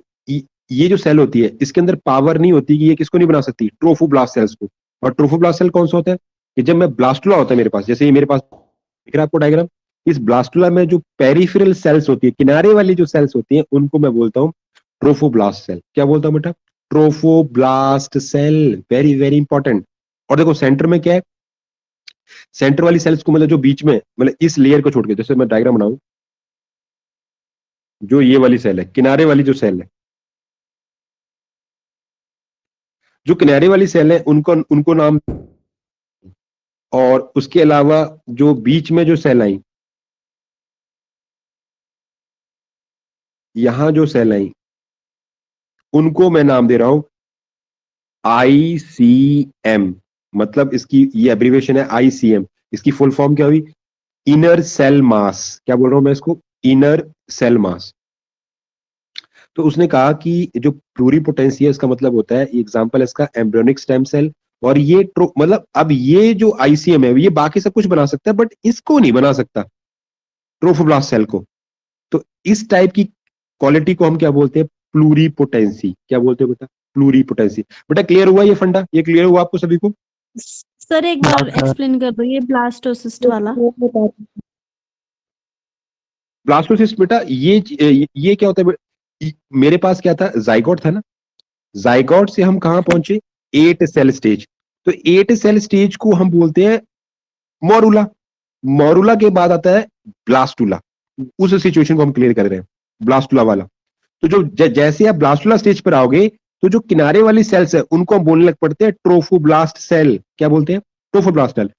ये जो सेल होती है इसके अंदर पावर नहीं होती कि ये किसको नहीं बना सकती? ट्रोफोब्लास्ट सेल्स को। और ट्रोफोब्लास्ट सेल कौन सा होता है? कि जब मैं ब्लास्टुला होता है मेरे पास, जैसे ये मेरे पास दिख रहा है आपको डायग्राम, इस ब्लास्टुला में जो पेरिफेरल सेल्स होती है, किनारे वाली जो सेल्स होती है, उनको मैं बोलता हूँ ट्रोफोब्लास्ट सेल। क्या बोलता हूँ बेटा? Trophoblast cell. Very very important. और देखो सेंटर में क्या है? सेंटर वाली सेल्स को, मतलब जो बीच में, मतलब इस लेयर को छोड़ के, जैसे मैं डायग्राम बनाऊं, जो ये वाली सेल है, किनारे वाली जो सेल है, जो किनारे वाली सेल है उनको उनको नाम, और उसके अलावा जो बीच में जो सेल आई, यहां जो सेल आई, उनको मैं नाम दे रहा हूं ICM। मतलब इसकी ये एब्रीवेशन है ICM। इसकी फुल फॉर्म क्या हुई? Inner cell mass. क्या बोल रहा हूं मैं इसको? Inner cell mass. तो उसने कहा कि जो प्लूरीपोटेंसी है, इसका मतलब होता है, एग्जांपल है इसका एम्ब्रियोनिक स्टेम सेल। और ये मतलब अब ये जो ICM है, ये बाकी सब कुछ बना सकता है, बट इसको नहीं बना सकता, ट्रोफोब्लास्ट सेल को। तो इस टाइप की क्वालिटी को हम क्या बोलते हैं? प्लूरीपोटेंसी। क्या बोलते हो बेटा? प्लूरीपोटेंसी। बेटा क्लियर हुआ ये फंडा? ये क्लियर हुआ आपको सभी को? सर एक बार एक्सप्लेन कर दो ये ब्लास्टोसिस्ट वाला। ब्लास्टोसिस्ट बेटा ये क्या होता है? मेरे पास क्या था? जाइगोट था ना। जाइगोट से हम कहां पहुंचे? 8 सेल स्टेज। तो 8 सेल स्टेज को हम बोलते हैं मोरुला। मोरुला के बाद आता है ब्लास्टुला। उस सिचुएशन को हम क्लियर कर रहे हैं, ब्लास्टुला वाला। तो जो जैसे आप ब्लास्टुला स्टेज पर आओगे, तो जो किनारे वाली सेल्स है उनको हम बोलने लग पड़ते हैं ट्रोफोब्लास्ट सेल। क्या बोलते हैं? Trophoblast cell.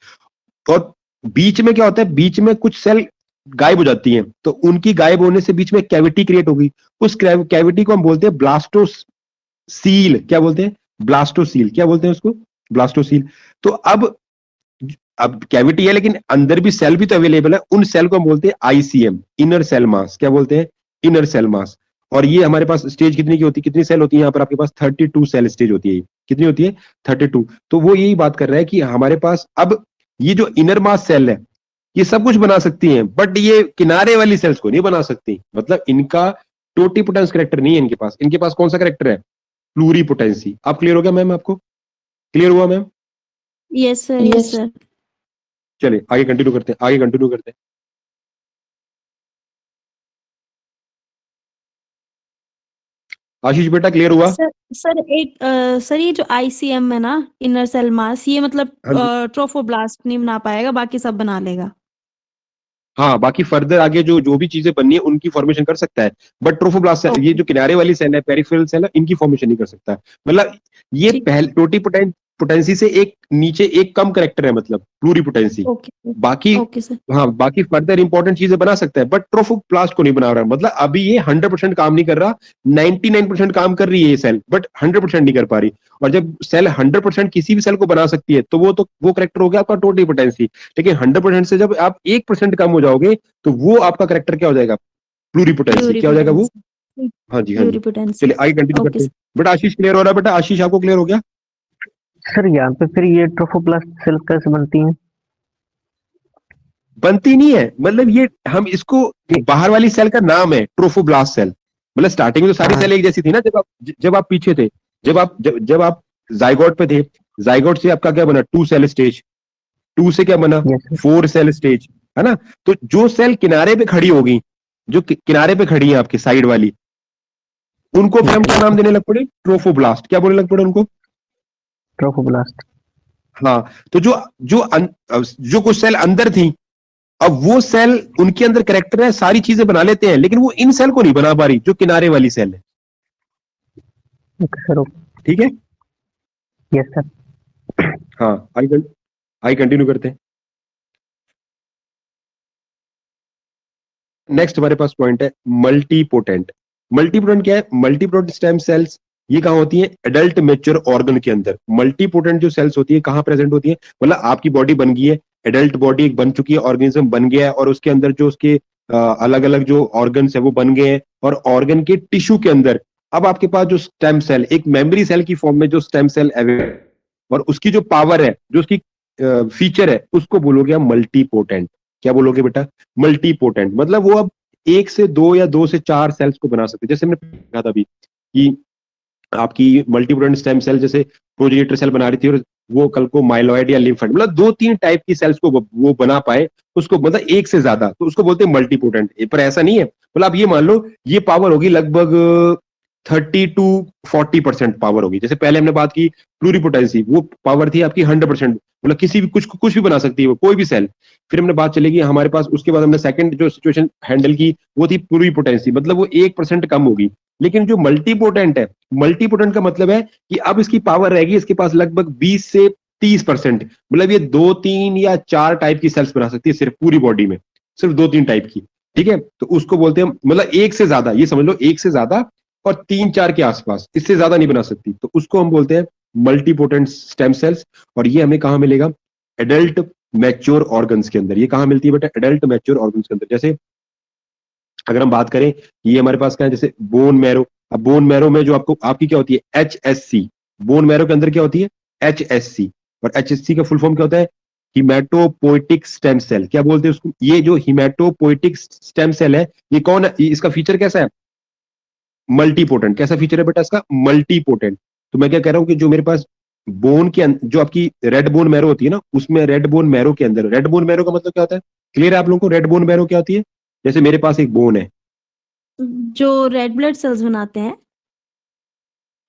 और बीच में क्या होता है? बीच में कुछ सेल गायब हो जाती हैं, तो उनकी गायब होने से बीच में कैविटी क्रिएट होगी। उस कैविटी को हम बोलते हैं ब्लास्टोसील। क्या बोलते हैं? ब्लास्टोसील। क्या बोलते हैं उसको? ब्लास्टोसील। तो अब कैविटी है लेकिन अंदर भी सेल भी तो अवेलेबल है, उन सेल को हम बोलते हैं आईसीएम, इनर सेल मास। क्या बोलते हैं? Inner cell mass. और ये हमारे पास स्टेज कितनी की होती है, कितनी सेल होती है यहाँ पर आपके पास? 32 सेल स्टेज होती है। कितनी होती है? 32। तो वो यही बात कर रहा है कि हमारे पास अब ये जो इनर मास सेल है ये सब कुछ बना सकती हैं, बट ये किनारे वाली सेल्स को नहीं बना सकती। मतलब इनका टोटीपोटेंस करेक्टर नहीं है इनके पास। इनके पास कौन सा करेक्टर है? प्लूरीपोटेंसी। आप क्लियर हो गया मैम? आपको क्लियर हुआ ma'am? Yes sir, Yes. Yes sir. चलिए आगे कंटिन्यू करते हैं, आगे कंटिन्यू करते हैं। आशीष बेटा क्लियर हुआ? सर सर ये जो आईसीएम है ना, इनर सेल मास, ये मतलब हाँ जी। ट्रोफोब्लास्ट नहीं बना पाएगा, बाकी सब बना लेगा। हाँ, बाकी फर्दर आगे जो जो भी चीजें बननी है उनकी फॉर्मेशन कर सकता है, बट ट्रोफोब्लास्ट सेल, ये ओके, जो किनारे वाली सेल है, पेरिफेरल सेल है, इनकी फॉर्मेशन नहीं कर सकता है। मतलब ये ठीक। पहले टोटीपोटेंसी से एक नीचे एक कम करेक्टर है, मतलब प्लूरीपोटेंसी। ओके, बाकी ओके सर। हाँ, बाकी फर्दर इंपॉर्टेंट चीजें बना सकता है, बट ट्रोफोप्लास्ट को नहीं बना रहा। मतलब अभी ये 100% काम नहीं कर रहा, 99% काम कर रही है ये सेल, बट 100% नहीं कर पा रही। और जब सेल 100% किसी भी सेल को बना सकती है तो वो करेक्टर हो गया आपका टोटीपोटेंसी। लेकिन 100% से जब आप 1% कम हो जाओगे तो वो आपका करेक्टर क्या हो जाएगा? प्लूरीपोटेंसी। क्या हो जाएगा वो? प्लूरीपोटेंसी। हाँ जी, हाँ जी। प्लूरीपोटेंसी। चलिए आगे कंटिन्यू ओके करते हैं। बेटा आशीष क्लियर हो रहा है? बेटा आशीष आपको क्लियर हो गया? सर यहाँ पे फिर ये ट्रोफोप्लास्ट सेल कैसे बनती है? बनती नहीं है, मतलब ये हम इसको, बाहर वाली सेल का नाम है ट्रोफोब्लास्ट सेल। मतलब स्टार्टिंग में तो सारी हाँ। सेल एक जैसी थी ना, जब आप पीछे थे, जब आप जाइगोट पे थे, जाइगोट से आपका क्या बना? 2 सेल स्टेज। 2 से क्या बना? Yes sir. 4 सेल स्टेज, है ना? तो जो सेल किनारे पे खड़ी होगी, जो किनारे पे खड़ी है आपके साइड वाली, उनको भी हम क्या नाम देने लग पड़े? ट्रोफोब्लास्ट। क्या बोलने लग पड़े उनको? ट्रोफोप्लास्ट। हाँ। तो जो कुछ सेल अंदर थी, अब वो सेल उनके अंदर करेक्टर है, सारी चीजें बना लेते हैं, लेकिन वो इन सेल को नहीं बना पा रही जो किनारे वाली सेल है। Okay sir, okay. ठीक है? Yes sir. हाँ, आई कंटिन्यू करते हैं। नेक्स्ट हमारे पास पॉइंट है मल्टीपोटेंट। मल्टीपोटेंट क्या है? मल्टीपोटेंट स्टेम सेल्स ये कहाँ होती है? एडल्ट मेच्योर ऑर्गन के अंदर। मल्टीपोटेंट जो सेल्स होती है कहाँ प्रेजेंट होती है? मतलब आपकी बॉडी बन गई है, एडल्ट बॉडी एक बन चुकी है, ऑर्गेनिज्म बन गया है, और उसके अंदर जो उसके अलग अलग जो ऑर्गन्स है वो बन गए हैं, और ऑर्गन के टिश्यू के अंदर अब आपके पास जो स्टेम सेल, एक मेमोरी सेल की फॉर्म में जो स्टेम सेल अवेलेबल, और उसकी जो पावर है, जो उसकी फीचर है, उसको बोलोगे आप मल्टीपोटेंट। क्या बोलोगे बेटा? मल्टीपोटेंट। मतलब वो अब 1 से 2 या 2 से 4 सेल्स को बना सकते हैं। जैसे मैंने कहा था अभी कि आपकी मल्टीपोटेंट स्टेम सेल जैसे प्रोजेनेटर सेल बना रही थी, और वो कल को माइलॉइड या लिम्फोइड, मतलब 2-3 टाइप की सेल्स को वो बना पाए, उसको मतलब एक से ज्यादा, तो उसको बोलते हैं मल्टीपोटेंट। पर ऐसा नहीं है, मतलब आप ये मान लो ये पावर होगी लगभग 30-40% पावर होगी। जैसे पहले हमने बात की प्लूरीपोटेंसी, वो पावर थी आपकी 100%, मतलब किसी भी कुछ भी बना सकती है वो, कोई भी सेल। फिर हमने बात चलेगी हमारे पास, उसके बाद हमने सेकंड जो सिचुएशन हैंडल की वो थी प्लूरीपोटेंसी, मतलब वो 1% कम होगी। लेकिन जो मल्टीपोटेंट है, मल्टीपोटेंट का मतलब है कि अब इसकी पावर रहेगी इसके पास लगभग 20 से 30%। मतलब ये 2-3 या 4 टाइप की सेल्स बना सकती है सिर्फ पूरी बॉडी में, सिर्फ 2-3 टाइप की। ठीक है? तो उसको बोलते हैं, मतलब एक से ज्यादा, ये समझ लो एक से ज्यादा और 3-4 के आसपास, इससे ज्यादा नहीं बना सकती, तो उसको हम बोलते हैं मल्टीपोटेंट स्टेम सेल्स। और ये हमें कहां मिलेगा? एडल्ट मैच्योर ऑर्गन्स के अंदर। ये कहां मिलती है बेटा? एडल्ट मैच्योर ऑर्गन्स के अंदर। जैसे अगर हम बात करें, ये हमारे पास क्या है? जैसे बोन मैरो। अब बोन मैरो में जो आपकी क्या होती है? HSC। बोन मैरो के अंदर क्या होती है? HSC। और HSC का फुल फॉर्म क्या होता है? Haematopoietic stem cell. क्या बोलते हैं उसको? ये जो हिमेटोपोइटिक स्टेम सेल है, ये कौन है? इसका फीचर कैसा है? मल्टीपोटेंट। कैसा फीचर है बेटा इसका? मल्टीपोटेंट। तो मैं क्या कह रहा हूं कि जो मेरे पास बोन के जो आपकी रेड बोन मैरो होती है ना, उसमें रेड बोन मैरो के अंदर, रेड बोन मैरो का मतलब क्या होता है? क्लियर है आप लोगों को रेड बोन मैरो क्या होती है? जैसे मेरे पास एक बोन है, जो रेड ब्लड सेल्स बनाते हैं।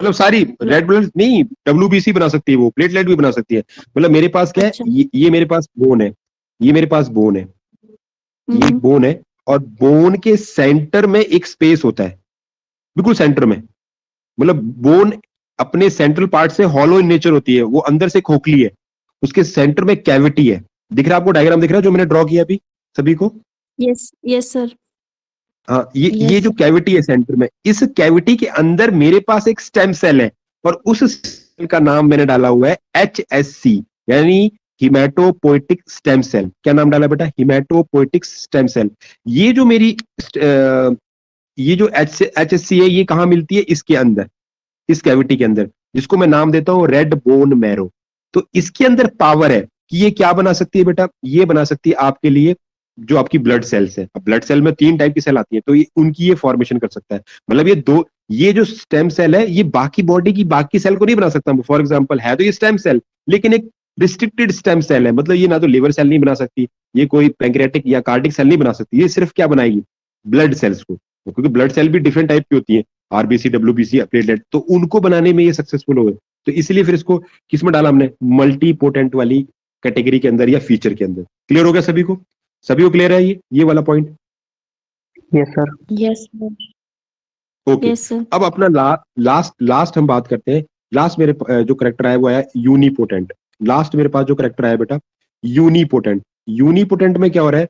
मतलब सारी रेड ब्लड नहीं, WBC बना सकती है वो, प्लेटलेट भी बना सकती है। मतलब मेरे पास क्या है? अच्छा। ये मेरे पास बोन है, ये मेरे पास बोन है, ये एक बोन है, और बोन के सेंटर में एक स्पेस होता है, बिल्कुल सेंटर में। मतलब बोन अपने सेंट्रल पार्ट से हॉलो इन नेचर होती है, वो अंदर से खोखली है, उसके सेंटर में कैविटी है। दिख रहा है आपको? डायग्राम दिख रहा है जो मैंने ड्रॉ किया अभी सभी को? Yes, yes sir. हाँ, ये Yes, जो कैविटी है सेंटर में, इस कैविटी के अंदर मेरे पास एक स्टेम सेल है, और उस का नाम मैंने डाला हुआ है HSC, यानी हिमेटोपोइटिक स्टेम सेल। क्या नाम डाला बेटा? Haematopoietic stem cell. ये जो मेरी ये जो HSC है, ये कहाँ मिलती है? इसके अंदर, इस कैविटी के अंदर, जिसको मैं नाम देता हूं रेड बोन मैरो। तो इसके अंदर पावर है कि ये क्या बना सकती है बेटा? ये बना सकती है आपके लिए जो आपकी ब्लड सेल्स है। अब ब्लड सेल में 3 टाइप की सेल आती है, तो ये उनकी ये फॉर्मेशन कर सकता है। मतलब ये जो स्टेम सेल है, ये बाकी बॉडी की बाकी सेल को नहीं बना सकता। फॉर एग्जाम्पल है तो ये स्टेम सेल, लेकिन एक रिस्ट्रिक्टेड स्टेम सेल है। मतलब ये ना तो लिवर सेल नहीं बना सकती, ये कोई पैंक्रियाटिक या कार्डिक सेल नहीं बना सकती, ये सिर्फ क्या बनाएगी? ब्लड सेल्स को। क्योंकि ब्लड सेल भी डिफरेंट टाइप की होती है, आरबीसी, डब्ल्यूबीसी, प्लेटलेट, तो उनको बनाने में ये सक्सेसफुल हो गए। तो इसलिए फिर इसको किसमें डाला हमने? मल्टी पोटेंट वाली कैटेगरी के अंदर या फीचर के अंदर। क्लियर हो गया सभी को? सभी को क्लियर है ये वाला point? Yes sir. Yes, sir. Okay. Yes sir. अब अपना लास्ट हम बात करते हैं। लास्ट मेरे जो करेक्टर आया वो आया यूनिपोटेंट। लास्ट मेरे पास जो करेक्टर आया बेटा, यूनिपोटेंट। यूनिपोटेंट में क्या हो रहा है?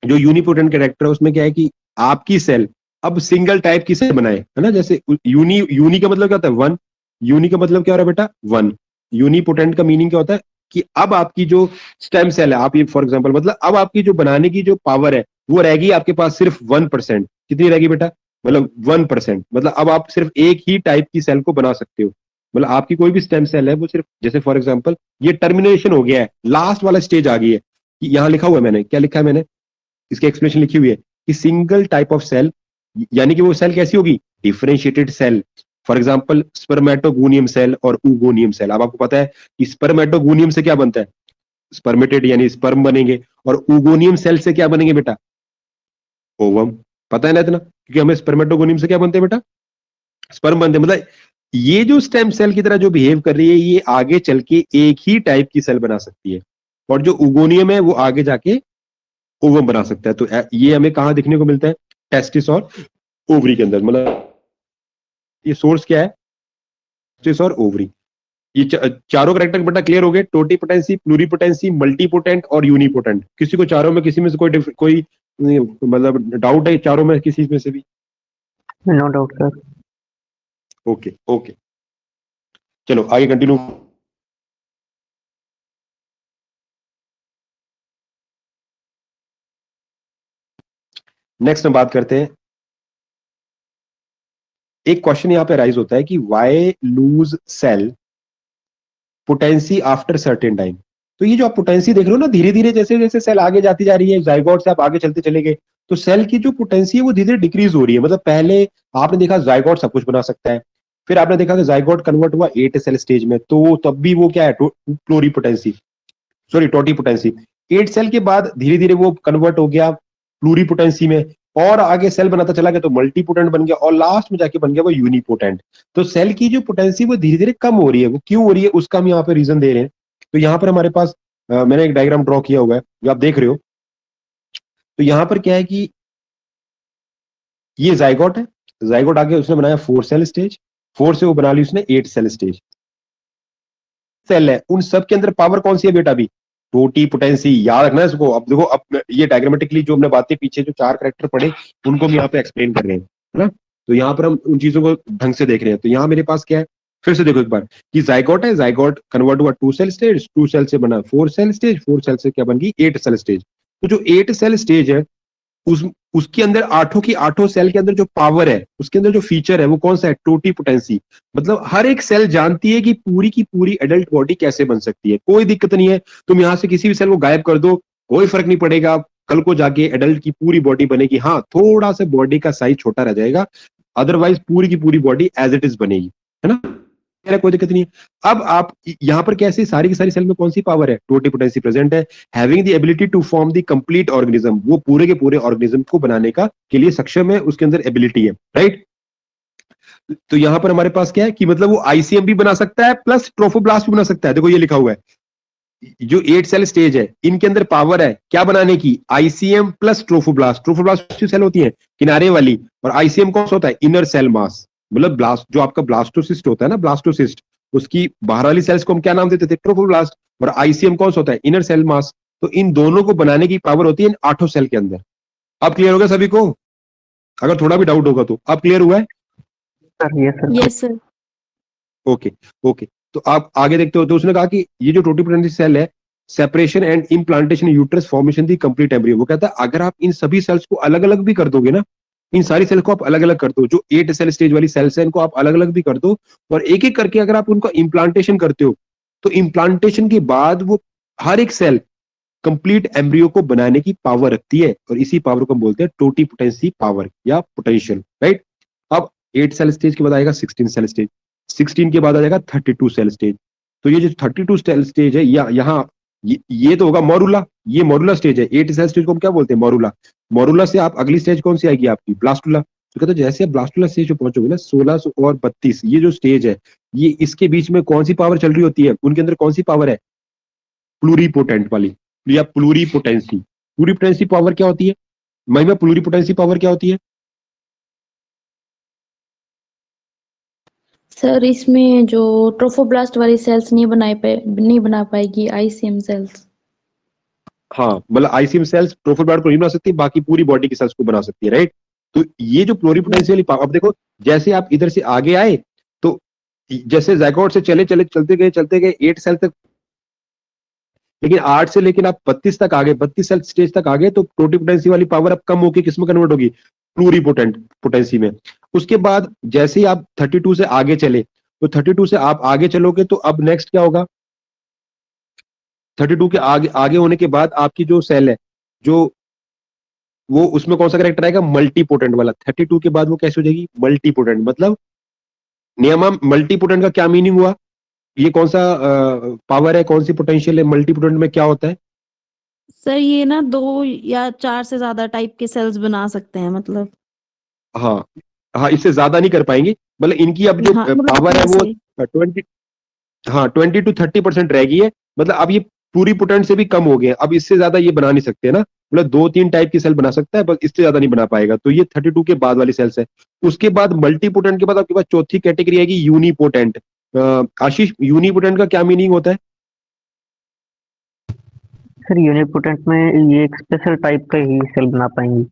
जो यूनिपोटेंट कैरेक्टर है उसमें क्या है कि आपकी सेल अब सिंगल टाइप की सेल बनाए, है ना? जैसे यूनी का मतलब क्या होता है? वन। यूनी का मतलब क्या हो रहा है बेटा? वन। यूनिपोटेंट का मीनिंग क्या होता है कि अब आपकी जो स्टेम सेल है, आप ये फॉर एग्जांपल, मतलब अब आपकी जो बनाने की जो पावर है वो रहेगी आपके पास सिर्फ 1%। कितनी रहेगी बेटा? मतलब 1%। मतलब अब आप सिर्फ एक ही टाइप की सेल को बना सकते हो। मतलब आपकी कोई भी स्टेम सेल है वो सिर्फ, जैसे फॉर एग्जाम्पल ये टर्मिनेशन हो गया है, लास्ट वाला स्टेज आ गई है। यहाँ लिखा हुआ है, मैंने क्या लिखा है? मैंने इसकी एक्सप्लेनेशन लिखी हुई है कि सिंगल टाइप ऑफ सेल, यानी कि वो सेल कैसी होगी? Differentiated cell. For example spermatogonium cell और oogoनियम सेल। अब आपको पता है कि स्पर्मेटोगोनियम से क्या बनता है? स्पर्मेटेड यानी स्पर्म बनेंगे, और oogoनियम सेल से क्या बनेंगे बेटा? ओवम। पता है ना इतना? क्योंकि हमें स्पर्मेटोगोनियम से क्या बनते हैं बेटा? स्पर्म बनते हैं। मतलब ये जो स्टेम सेल की तरह जो बिहेव कर रही है, ये आगे चल के एक ही टाइप की सेल बना सकती है, और जो oogoनियम है वो आगे जाके ओवम बना सकता है। तो ये हमें कहां देखने को मिलता है? टेस्टिस और ओवरी के अंदर। मतलब ये सोर्स क्या है? टेस्टिस और ओवरी। ये चारों करेक्टर बेटा क्लियर हो गए? टोटीपोटेंसी, प्लूरीपोटेंसी, मल्टीपोटेंट और यूनिपोटेंट। किसी को चारों में किसी में से कोई मतलब डाउट है चारों में किसी में से भी? No doubt sir. Okay okay, चलो आगे कंटिन्यू। नेक्स्ट हम बात करते हैं। एक क्वेश्चन यहां पे राइज होता है कि why lose cell potency after certain time. तो ये जो आप पोटेंसी देख रहे हो ना, धीरे धीरे जैसे जैसे सेल आगे जाती जा रही है, जाइगोट से आप आगे चलते चले गए, तो सेल की जो पोटेंसी है वो धीरे धीरे डिक्रीज हो रही है। मतलब पहले आपने देखा जाइगोट सब कुछ बना सकता है, फिर आपने देखा कि जाइगोट कन्वर्ट हुआ 8 सेल स्टेज में, तो तब भी वो क्या है? प्लूरीपोटेंसी, सॉरी टोटीपोटेंसी। 8 सेल के बाद धीरे धीरे वो कन्वर्ट हो गया प्लूरीपोटेंसी में, और आगे सेल बनाता चला गया तो मल्टीपोटेंट बन गया, और लास्ट में जाके बन गया वो यूनिपोटेंट। तो सेल की जो पोटेंसी वो धीरे धीरे कम हो रही है। वो क्यों हो रही है उसका हम यहाँ पे रीजन दे रहे हैं। तो यहाँ पर हमारे पास मैंने एक डायग्राम ड्रॉ किया हुआ है जो आप देख रहे हो। तो यहाँ पर क्या है कि ये जाइगोट है, जाइगोट आगे उसने बनाया 4 सेल स्टेज, 4 से वो बना ली उसने 8 सेल स्टेज। सेल है, उन सब के अंदर पावर कौन सी है बेटा? अभी टोटीपोटेंसी। याद रखना है इसको। अब देखो, अब ये डायग्रामेटिकली जो हमने बातें पीछे जो 4 कैरेक्टर पढ़े उनको हम यहाँ पे एक्सप्लेन कर रहे हैं, है ना? तो यहाँ पर हम उन चीजों को ढंग से देख रहे हैं। तो यहाँ मेरे पास क्या है, फिर से देखो एक बार कि जाइगोट है, जाइगोट कन्वर्ट हुआ 2 सेल स्टेज, 2 सेल से बना 4 सेल स्टेज, 4 सेल से क्या बन गई? 8 सेल स्टेज। तो जो 8 सेल स्टेज है उसके अंदर आठों की आठों सेल के अंदर जो पावर है, उसके अंदर जो फीचर है वो कौन सा है? टोटीपोटेंसी। मतलब हर एक सेल जानती है कि पूरी की पूरी एडल्ट बॉडी कैसे बन सकती है। कोई दिक्कत नहीं है, तुम यहां से किसी भी सेल को गायब कर दो, कोई फर्क नहीं पड़ेगा। कल को जाके एडल्ट की पूरी बॉडी बनेगी। हाँ, थोड़ा सा बॉडी का साइज छोटा रह जाएगा, अदरवाइज पूरी की पूरी बॉडी एज इट इज बनेगी, है ना? कोई दिक्कत नहीं है। अब आप यहाँ पर कैसे सारी की सारी सेल में कौन सी पावर है? टोटीपोटेंसी प्रेजेंट है, having the ability to form the complete organism. वो पूरे के पूरे ऑर्गेनिज्म को बनाने का के लिए सक्षम है, उसके अंदर एबिलिटी है, राइट? तो यहां पर हमारे पास क्या है कि मतलब वो आईसीएम भी बना सकता है प्लस ट्रोफोब्लास्ट भी बना सकता है। देखो ये लिखा हुआ है, जो 8 सेल स्टेज है इनके अंदर पावर है क्या बनाने की? ICM plus trophoblast. Trophoblast cell होती है किनारे वाली, और आईसीएम कौन सा होता है? Inner cell mass. मतलब ब्लास्ट, जो आपका ब्लास्टोसिस्ट होता है ना, ब्लास्टोसिस्ट, उसकी बाहर वाली सेल्स को हम क्या नाम देते थे? ट्रोफोब्लास्ट। और आईसीएम कौन सा होता है? Inner cell mass. तो इन दोनों को बनाने की पावर होती है इन 8 सेल के अंदर। अब क्लियर होगा सभी को? अगर थोड़ा भी डाउट होगा तो अब क्लियर हुआ है? Sir yes sir. Yes sir. Okay okay. तो आप आगे देखते हो, तो उसने कहा कि ये जो टोटिपोटेंसी सेल है, separation and implantation uterus formation the complete embryo, वो कहता है अगर आप इन सभी सेल्स को अलग अलग भी कर दोगे ना, इन सारी सेल को आप अलग अलग कर दो, जो 8 सेल स्टेज वाली सेल्स है इनको आप अलग अलग भी कर दो, और एक एक करके अगर आप उनका इम्प्लांटेशन करते हो, तो इम्प्लांटेशन के बाद वो हर एक सेल कंप्लीट एम्ब्रियो को बनाने की पावर रखती है, और इसी पावर को हम बोलते हैं टोटिपोटेंसी पावर या पोटेंशियल, राइट। अब 8 सेल स्टेज के बाद आएगा 16 सेल स्टेज, 16 के बाद आ जाएगा 32 सेल स्टेज। तो ये जो 32 सेल स्टेज है, या यहाँ ये तो होगा मॉरुला, ये मॉरुला स्टेज है। 8 सेल स्टेज को हम क्या बोलते हैं? मॉरुला। मॉरुला से आप अगली स्टेज कौन सी आएगी आपकी? ब्लास्टुला। तो कहते हैं जैसे आप ब्लास्टुला स्टेज पे पहुंचोगे ना, 16 और 32 ये जो स्टेज है, ये इसके बीच में कौन सी पावर चल रही होती है? उनके अंदर कौन सी पावर है? प्लूरीपोटेंट वाली, या प्लूरीपोटेंसी। प्लूरीपोटेंसी पावर क्या होती है महिमा? प्लूरीपोटेंसी पावर क्या होती है? सर इसमें जो ट्रोफोब्लास्ट वाली सेल्स नहीं बना पाएगी आईसीएम सेल्स। हाँ, मतलब आईसीएम सेल्स ट्रोफोब्लास्ट को नहीं बना सकती, बाकी पूरी बॉडी की सेल्स को बना सकती है, राइट। तो ये जो प्लूरीपोटेंसी वाली पावर, अब देखो जैसे आप इधर से आगे आए, तो जैसे ज़ायगोट से चलते गए 8 सेल तक, लेकिन 8 से लेकिन आप 32 तक आ गए, 32 सेल स्टेज तक आ गए, तो टोटिपोटेंसी वाली पावर अब कम होकर किस में कन्वर्ट होगी? प्लूरीपोटेंट पोटेंसी में। उसके बाद जैसे ही आप 32 से आगे चले, तो 32 से आप आगे चलोगे, तो अब नेक्स्ट क्या होगा? 32 के आगे आगे होने के बाद आपकी जो सेल है, जो वो उसमें कौन सा करेक्टर आएगा? मल्टीपोटेंट वाला। 32 के बाद वो कैसे हो जाएगी? मल्टीपोटेंट। मतलब नियमा मल्टीपोटेंट का क्या मीनिंग हुआ? ये कौन सा पावर है, कौन सी पोटेंशियल है? मल्टीपोटेंट में क्या होता है? सर ये ना 2 या 4 से ज्यादा टाइप के सेल्स बना सकते हैं, मतलब। हाँ हाँ, इससे ज्यादा नहीं कर पाएंगे, मतलब इनकी अब जो हाँ, मतलब पावर है वो ऐसे। 20, हाँ 20 to 30% रह गई है। मतलब अब ये पूरी पोटेंट से भी कम हो गए, अब इससे ज्यादा ये बना नहीं सकते ना। मतलब 2-3 टाइप की सेल बना सकता है, बस इससे ज्यादा नहीं बना पाएगा। तो ये 32 के बाद वाली सेल्स है। उसके बाद मल्टीपोटेंट के बाद आपके पास चौथी कैटेगरी आएगी यूनिपोटेंट। आशीष, यूनिपोटेंट का क्या मीनिंग होता है? सर यूनिपोटेंट में ये एक स्पेशल टाइप का ही सेल बना पाएंगी।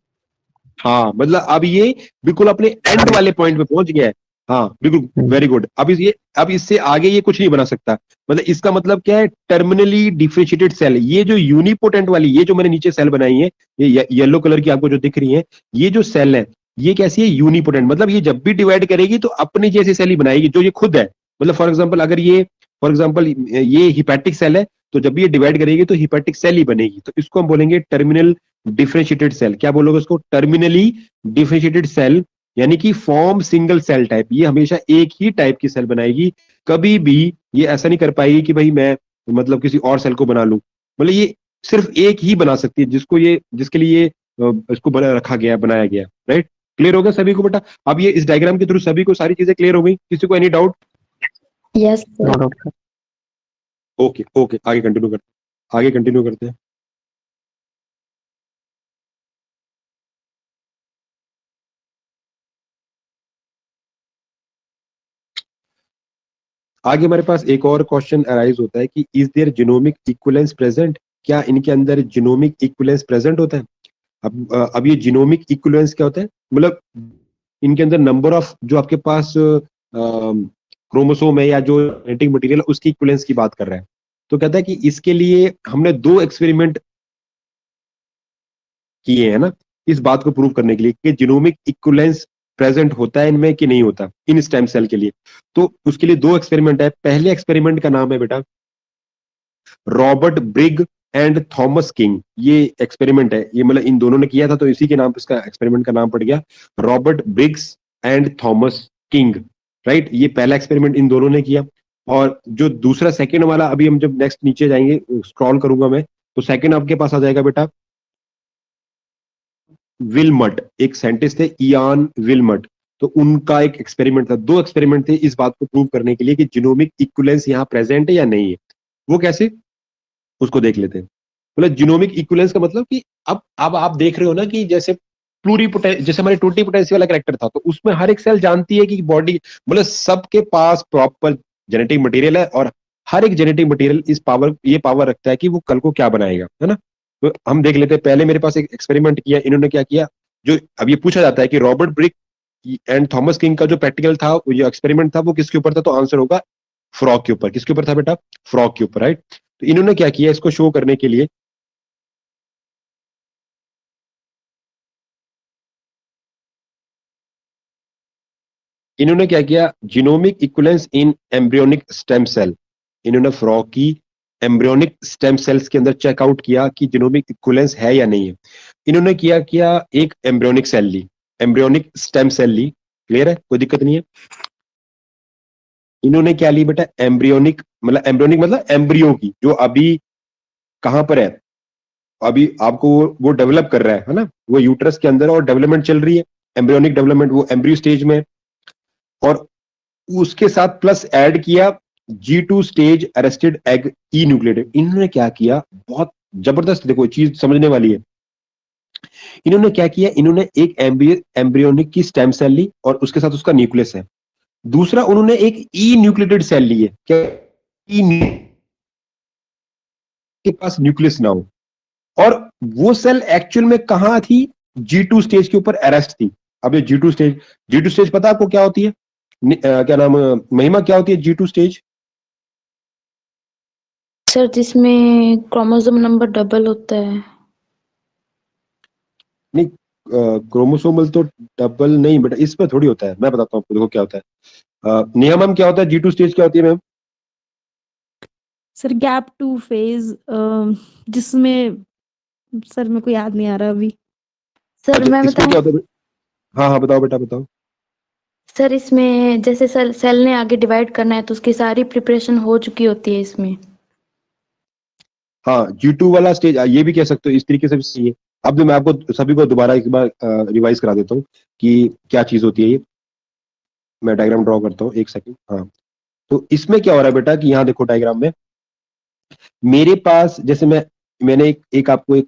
हाँ, मतलब अब ये बिल्कुल अपने एंड वाले पॉइंट पे पहुंच गया है। हाँ बिल्कुल, वेरी गुड। अब इससे आगे ये कुछ नहीं बना सकता। मतलब इसका मतलब क्या है? Terminally differentiated cell. ये जो यूनिपोटेंट वाली, ये जो मैंने नीचे सेल बनाई है, ये येलो कलर की आपको जो दिख रही है, ये जो सेल है, ये कैसी है? यूनिपोटेंट। मतलब ये जब भी डिवाइड करेगी तो अपनी जैसी सेल ही बनाएगी, जो ये खुद है। मतलब फॉर एग्जाम्पल ये हिपैटिक सेल है, तो जब भी ये डिवाइड करेगी तो हिपैटिक सेल ही बनेगी। तो इसको हम बोलेंगे टर्मिनल डिफरेंशिएटेड सेल। क्या बोलोगे उसको? टर्मिनली डिफरेंशिएटेड सेल, यानी कि फॉर्म सिंगल सेल टाइप। ये हमेशा एक ही टाइप की सेल बनाएगी, कभी भी ये ऐसा नहीं कर पाएगी कि भाई मैं मतलब किसी और सेल को बना लूं। मतलब ये सिर्फ एक ही बना सकती है, जिसके लिए इसको रखा गया, बनाया गया, राइट। क्लियर हो गया सभी को बेटा? अब ये इस डायग्राम के थ्रू सभी को सारी चीजें क्लियर हो गई? किसी को any doubt? Yes no sir. Doubt sir. Okay okay, आगे कंटिन्यू करते हैं। आगे हमारे पास एक और क्वेश्चन अराइज होता है कि is there genomic equivalence present? क्या इनके अंदर जीनोमिक इक्विवेलेंस प्रेजेंट होता है? अब ये जीनोमिक इक्विवेलेंस क्या होता है? मतलब इनके अंदर नंबर ऑफ जो आपके पास क्रोमोसोम है, या जो जेनेटिक मटेरियल है, उसकी इक्विवेलेंस की बात कर रहा है। तो कहता है कि इसके लिए हमने 2 एक्सपेरिमेंट किए हैं ना, इस बात को प्रूव करने के लिए कि जीनोमिक इक्विवेलेंस प्रेजेंट होता है इनमें कि नहीं होता, इन स्टेम सेल के लिए। तो उसके लिए 2 एक्सपेरिमेंट है। पहले एक्सपेरिमेंट का नाम है बेटा रॉबर्ट ब्रिग एंड थॉमस किंग। ये एक्सपेरिमेंट है, ये मतलब इन दोनों ने किया था, तो इसी के नाम पे इसका एक्सपेरिमेंट का नाम पड़ गया Robert Briggs and Thomas king, right. ये पहला एक्सपेरिमेंट इन दोनों ने किया। और जो दूसरा सेकंड वाला, अभी हम जब नेक्स्ट नीचे जाएंगे, स्क्रॉल करूंगा मैं, तो सेकंड आपके पास आ जाएगा बेटा विलमट। एक साइंटिस्ट थे इयान विलमट, तो उनका एक एक्सपेरिमेंट था। 2 एक्सपेरिमेंट थे इस बात को प्रूव करने के लिए कि जीनोमिक इक्विवेलेंस यहाँ प्रेजेंट है या नहीं है। वो कैसे, उसको देख लेते हैं। मतलब जीनोमिक इक्विवेलेंस का मतलब कि अब आप देख रहे हो ना कि जैसे जैसे हमारे टोटिपोटेंसी वाला कैरेक्टर था, तो उसमें हर एक सेल जानती है कि बॉडी, मतलब सबके पास प्रॉपर जेनेटिक मटेरियल है, और हर एक जेनेटिक मटेरियल ये पावर रखता है कि वो कल को क्या बनाएगा, है ना। तो हम देख लेते हैं। पहले मेरे पास एक एक्सपेरिमेंट किया, इन्होंने क्या किया, जो अब ये पूछा जाता है कि Robert brick and Thomas king का जो प्रैक्टिकल था, जो एक्सपेरिमेंट था, वो किसके ऊपर था? तो आंसर होगा फ्रॉग के ऊपर। किसके ऊपर था बेटा? फ्रॉग के ऊपर, राइट। तो इन्होंने क्या किया, इसको शो करने के लिए इन्होंने क्या किया, जीनोमिक इक्विवेलेंस इन एम्ब्रियोनिक स्टेम सेल। इन्होंने फ्रॉग की एम्ब्रियोनिक स्टेम सेल्स के अंदर चेकआउट किया कि जीनोमिक इक्विवेलेंस है या नहीं है। इन्होंने किया एक एम्ब्रियोनिक सेल ली, एम्ब्रियोनिक स्टेम सेल ली। क्लियर है? कोई दिक्कत नहीं है। इन्होंने क्या ली बेटा? एम्ब्रियोनिक मतलब एम्ब्रियो की, जो अभी कहां पर है, अभी आपको वो डेवलप कर रहा है ना, वो यूट्रस के अंदर और डेवलपमेंट चल रही है, एम्ब्रियोनिक डेवलपमेंट, वो एम्ब्रियो स्टेज में। और उसके साथ प्लस ऐड किया G2 स्टेज अरेस्टेड एग ई न्यूक्लियोटाइड। इन्होंने क्या किया, बहुत जबरदस्त, देखो चीज समझने वाली है। इन्होंने क्या किया, इन्होंने एक एम्ब्रियोनिक की स्टेम सेल ली और उसके साथ उसका न्यूक्लियस है। दूसरा, उन्होंने एक ई न्यूक्लियोटाइड सेल ली है, क्या ई के पास न्यूक्लियस ना हो, और वो सेल एक्चुअल में कहां थी? G2 स्टेज के ऊपर अरेस्ट थी। अब ये G2 स्टेज पता है आपको क्या होती है? क्या नाम, महिमा, क्या होती है G2 स्टेज? सर जिसमें क्रोमोसोम नंबर डबल होता है। नहीं, क्रोमोसोमल तो डबल नहीं बेटा, इस पर थोड़ी होता है। मैं बताता हूँ आपको, देखो क्या होता है। नेहा मैम, क्या होता है G2 स्टेज, क्या होती है मैम? सर गैप 2 फेज, जिसमें सर मेरे को याद नहीं आ रहा अभी। सर अच्छा, मैं इसमें क्या बताऊं? होता है? हाँ हाँ, बताओ बेटा, बताओ। सर इसमें जैसे सेल ने आगे डिवाइड करना है तो उसकी सारी प्रिपरेशन हो चुकी होती है इसमें। हाँ, G2 वाला स्टेज, ये भी कह सकते हो, इस तरीके से भी सही है। अब मैं आपको सभी को दोबारा एक बार रिवाइज करा देता हूँ कि क्या चीज होती है ये। मैं डायग्राम ड्रॉ करता हूँ, एक सेकंड। हाँ, तो इसमें क्या हो रहा है बेटा कि यहाँ देखो डायग्राम में, मेरे पास जैसे मैंने एक आपको एक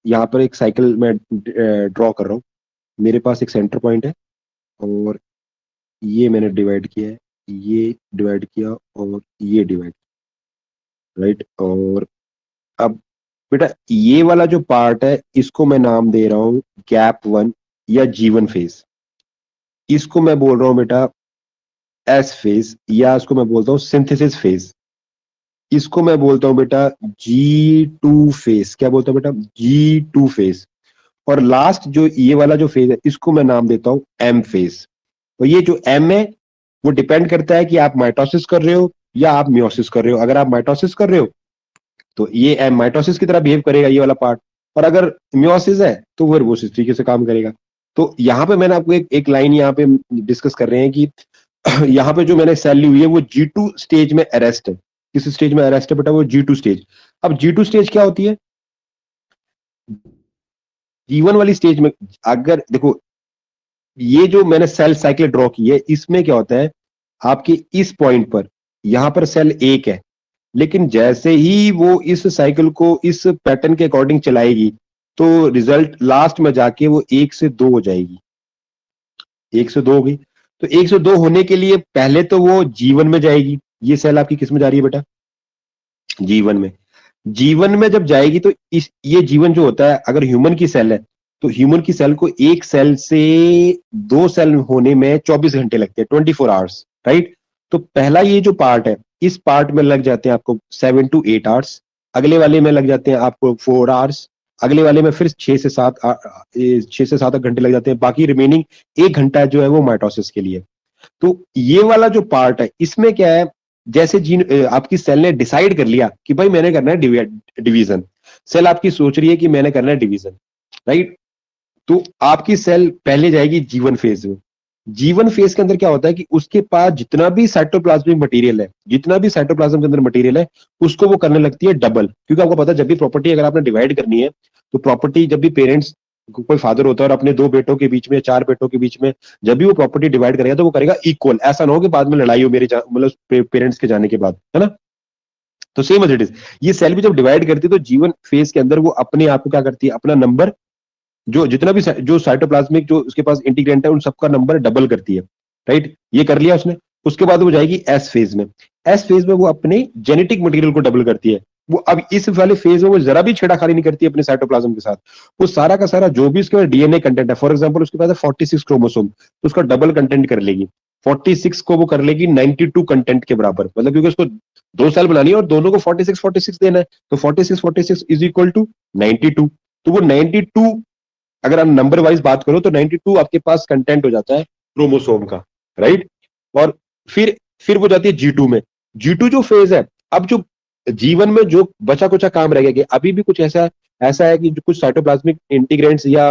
यहाँ पर एक साइकिल में ड्रॉ कर रहा हूँ। मेरे पास एक सेंटर पॉइंट है, और ये मैंने डिवाइड किया है, ये डिवाइड किया, और ये डिवाइड, राइट। और अब बेटा ये वाला जो पार्ट है, इसको मैं नाम दे रहा हूं गैप 1 या G1 फेज। इसको मैं बोल रहा हूं बेटा एस फेज, या इसको मैं बोलता हूं सिंथेसिस फेज। इसको मैं बोलता हूं बेटा G2 फेज। क्या बोलता हूं बेटा? G2 phase. और लास्ट जो ये वाला जो फेज है, इसको मैं नाम देता हूं M फेज। तो ये जो M है, वो डिपेंड करता है कि आप माइटोसिस कर रहे हो या आप मियोसिस कर रहे हो। अगर आप माइटोसिस कर रहे हो तो ये M माइटोसिस की तरह बिहेव करेगा, ये वाला पार्ट। और अगर मियोसिस है तो फिर वो इस तरीके से काम करेगा। तो यहाँ पे मैंने आपको एक लाइन यहाँ पे डिस्कस कर रहे हैं कि यहाँ पे जो मैंने सेल ली हुई है वो G2 स्टेज में अरेस्ट है। किस स्टेज में अरेस्ट है बेटा? वो G2 स्टेज। अब G2 स्टेज क्या होती है? G1 वाली स्टेज में अगर देखो, ये जो मैंने सेल साइकिल ड्रॉ की है, इसमें क्या होता है, आपके इस पॉइंट पर यहां पर सेल 1 है, लेकिन जैसे ही वो इस साइकिल को इस पैटर्न के अकॉर्डिंग चलाएगी, तो रिजल्ट लास्ट में जाके वो 1 से 2 हो जाएगी। 1 से 2 हो गई। तो 1 से 2 होने के लिए पहले तो वो G1 में जाएगी। ये सेल आपकी किस में जा रही है बेटा? G1 में। G1 में जब जाएगी तो ये G1 जो होता है, अगर ह्यूमन की सेल है तो ह्यूमन की सेल को एक सेल से 2 सेल होने में 24 घंटे लगते हैं, 24 आवर्स, राइट। तो पहला ये जो पार्ट है, इस पार्ट में लग जाते हैं आपको 7 to 8 आवर्स। अगले वाले में लग जाते हैं आपको 4 आवर्स। अगले वाले में फिर 6 से 7 घंटे लग जाते हैं। बाकी रिमेनिंग 1 घंटा जो है वो माइटोसिस के लिए। तो ये वाला जो पार्ट है, इसमें क्या है, जैसे आपकी सेल ने डिसाइड कर लिया कि भाई मैंने करना है डिवीजन, सेल आपकी सोच रही है कि मैंने करना है डिवीजन, राइट। तो आपकी सेल पहले जाएगी G1 फेज में। G1 फेज के अंदर क्या होता है कि उसके पास जितना भी साइटोप्लाज्मिक मटेरियल है, जितना भी साइटोप्लाज्म के अंदर मटेरियल है, उसको वो करने लगती है डबल। क्योंकि आपको पता है, जब भी प्रॉपर्टी अगर आपने डिवाइड करनी है, तो प्रॉपर्टी जब भी पेरेंट्स, कोई फादर होता है और अपने 2 बेटों के बीच में, 4 बेटों के बीच में जब भी वो प्रॉपर्टी डिवाइड करेगा, तो वो करेगा इक्वल। ऐसा ना हो कि बाद में लड़ाई हो मेरे मतलब पेरेंट्स के जाने के बाद, है ना। तो सेम एज इट इज, ये सेल भी जब डिवाइड करती है तो G1 फेज के अंदर वो अपने आप को क्या करती है, अपना नंबर, जो जितना भी जो साइटोप्लाज्मिक जो उसके पास इंटीग्रेंट है, उन सबका नंबर डबल करती है, राइट। ये कर लिया उसने। उसके बाद वो जाएगी एस फेज में। एस फेज में वो अपने जेनेटिक मटेरियल को डबल करती है। वो अब इस वाले फेज में वो जरा भी छेड़ाखानी नहीं करती अपने साइटोप्लाज्म के साथ। वो सारा का सारा जो भी उसके डीएनए कंटेंट है, फॉर एग्जांपल उसके पास है 46 क्रोमोसोम, तो उसका डबल कंटेंट कर लेगी, 46 को वो कर लेगी 92 कंटेंट के बराबर, मतलब क्योंकि उसको 2 सेल बनानी है और दोनों को 46 46 देना है, तो 46 46 इज इक्वल टू 92। तो वो 92, अगर आप नंबर वाइज बात करो तो 92 आपके पास कंटेंट हो जाता है क्रोमोसोम का, राइट। और फिर वो जाती है G2 में। G2 जो फेज है, अब जो जीवन में जो बचा कुचा काम रह गया कि अभी भी कुछ ऐसा है कि जो कुछ साइटोप्लाज्मिक इंटीग्रेंट्स या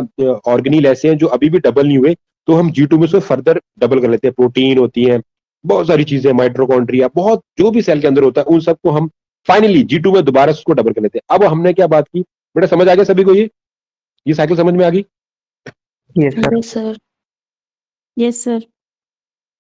ऑर्गेनील ऐसे हैं जो अभी भी डबल नहीं हुए, तो हम G2 में से फर्दर डबल कर लेते हैं। प्रोटीन होती है, बहुत सारी चीजें, माइटोकॉन्ड्रिया, बहुत जो भी सेल के अंदर होता है उन सबको हम फाइनली G2 में दोबारा उसको डबल कर लेते हैं। अब हमने क्या बात की बेटा, समझ आ गया सभी को? ये साइकिल समझ में आ गई? Yes sir. Yes sir. Yes sir.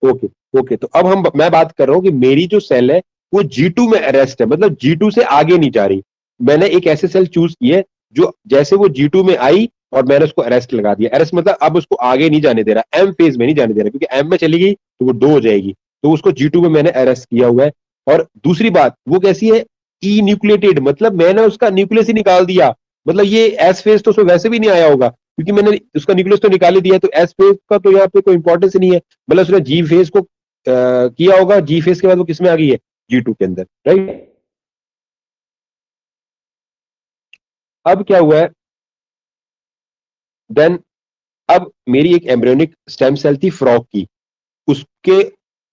Okay okay, तो अब मैं बात कर रहा हूं कि मेरी जो सेल है वो G2 में अरेस्ट है, मतलब G2 से आगे नहीं जा रही। मैंने एक ऐसे सेल चूज की है जो जैसे वो G2 में आई और मैंने उसको अरेस्ट लगा दिया। अरेस्ट मतलब अब उसको आगे नहीं जाने दे रहा, एम फेज में नहीं जाने दे रहा, क्योंकि एम में चली गई तो वो 2 हो जाएगी, तो उसको G2 में मैंने अरेस्ट किया हुआ है। और दूसरी बात वो कैसी है, ई न्यूक्लिएटेड, मतलब मैंने उसका न्यूक्लियस ही निकाल दिया, मतलब ये एस फेज तो उसमें वैसे भी नहीं आया होगा क्योंकि मैंने उसका न्यूक्लियस तो निकाल ही दिया, तो एस फेज का तो यहाँ पे कोई इंपॉर्टेंस नहीं है, मतलब उसने जी फेज को किया होगा, जी फेज के बाद वो किसमें आ गई है, G2 के अंदर, राइट। अब क्या हुआ है देन, अब मेरी एक एम्ब्रियोनिक स्टेम सेल थी फ्रॉग की,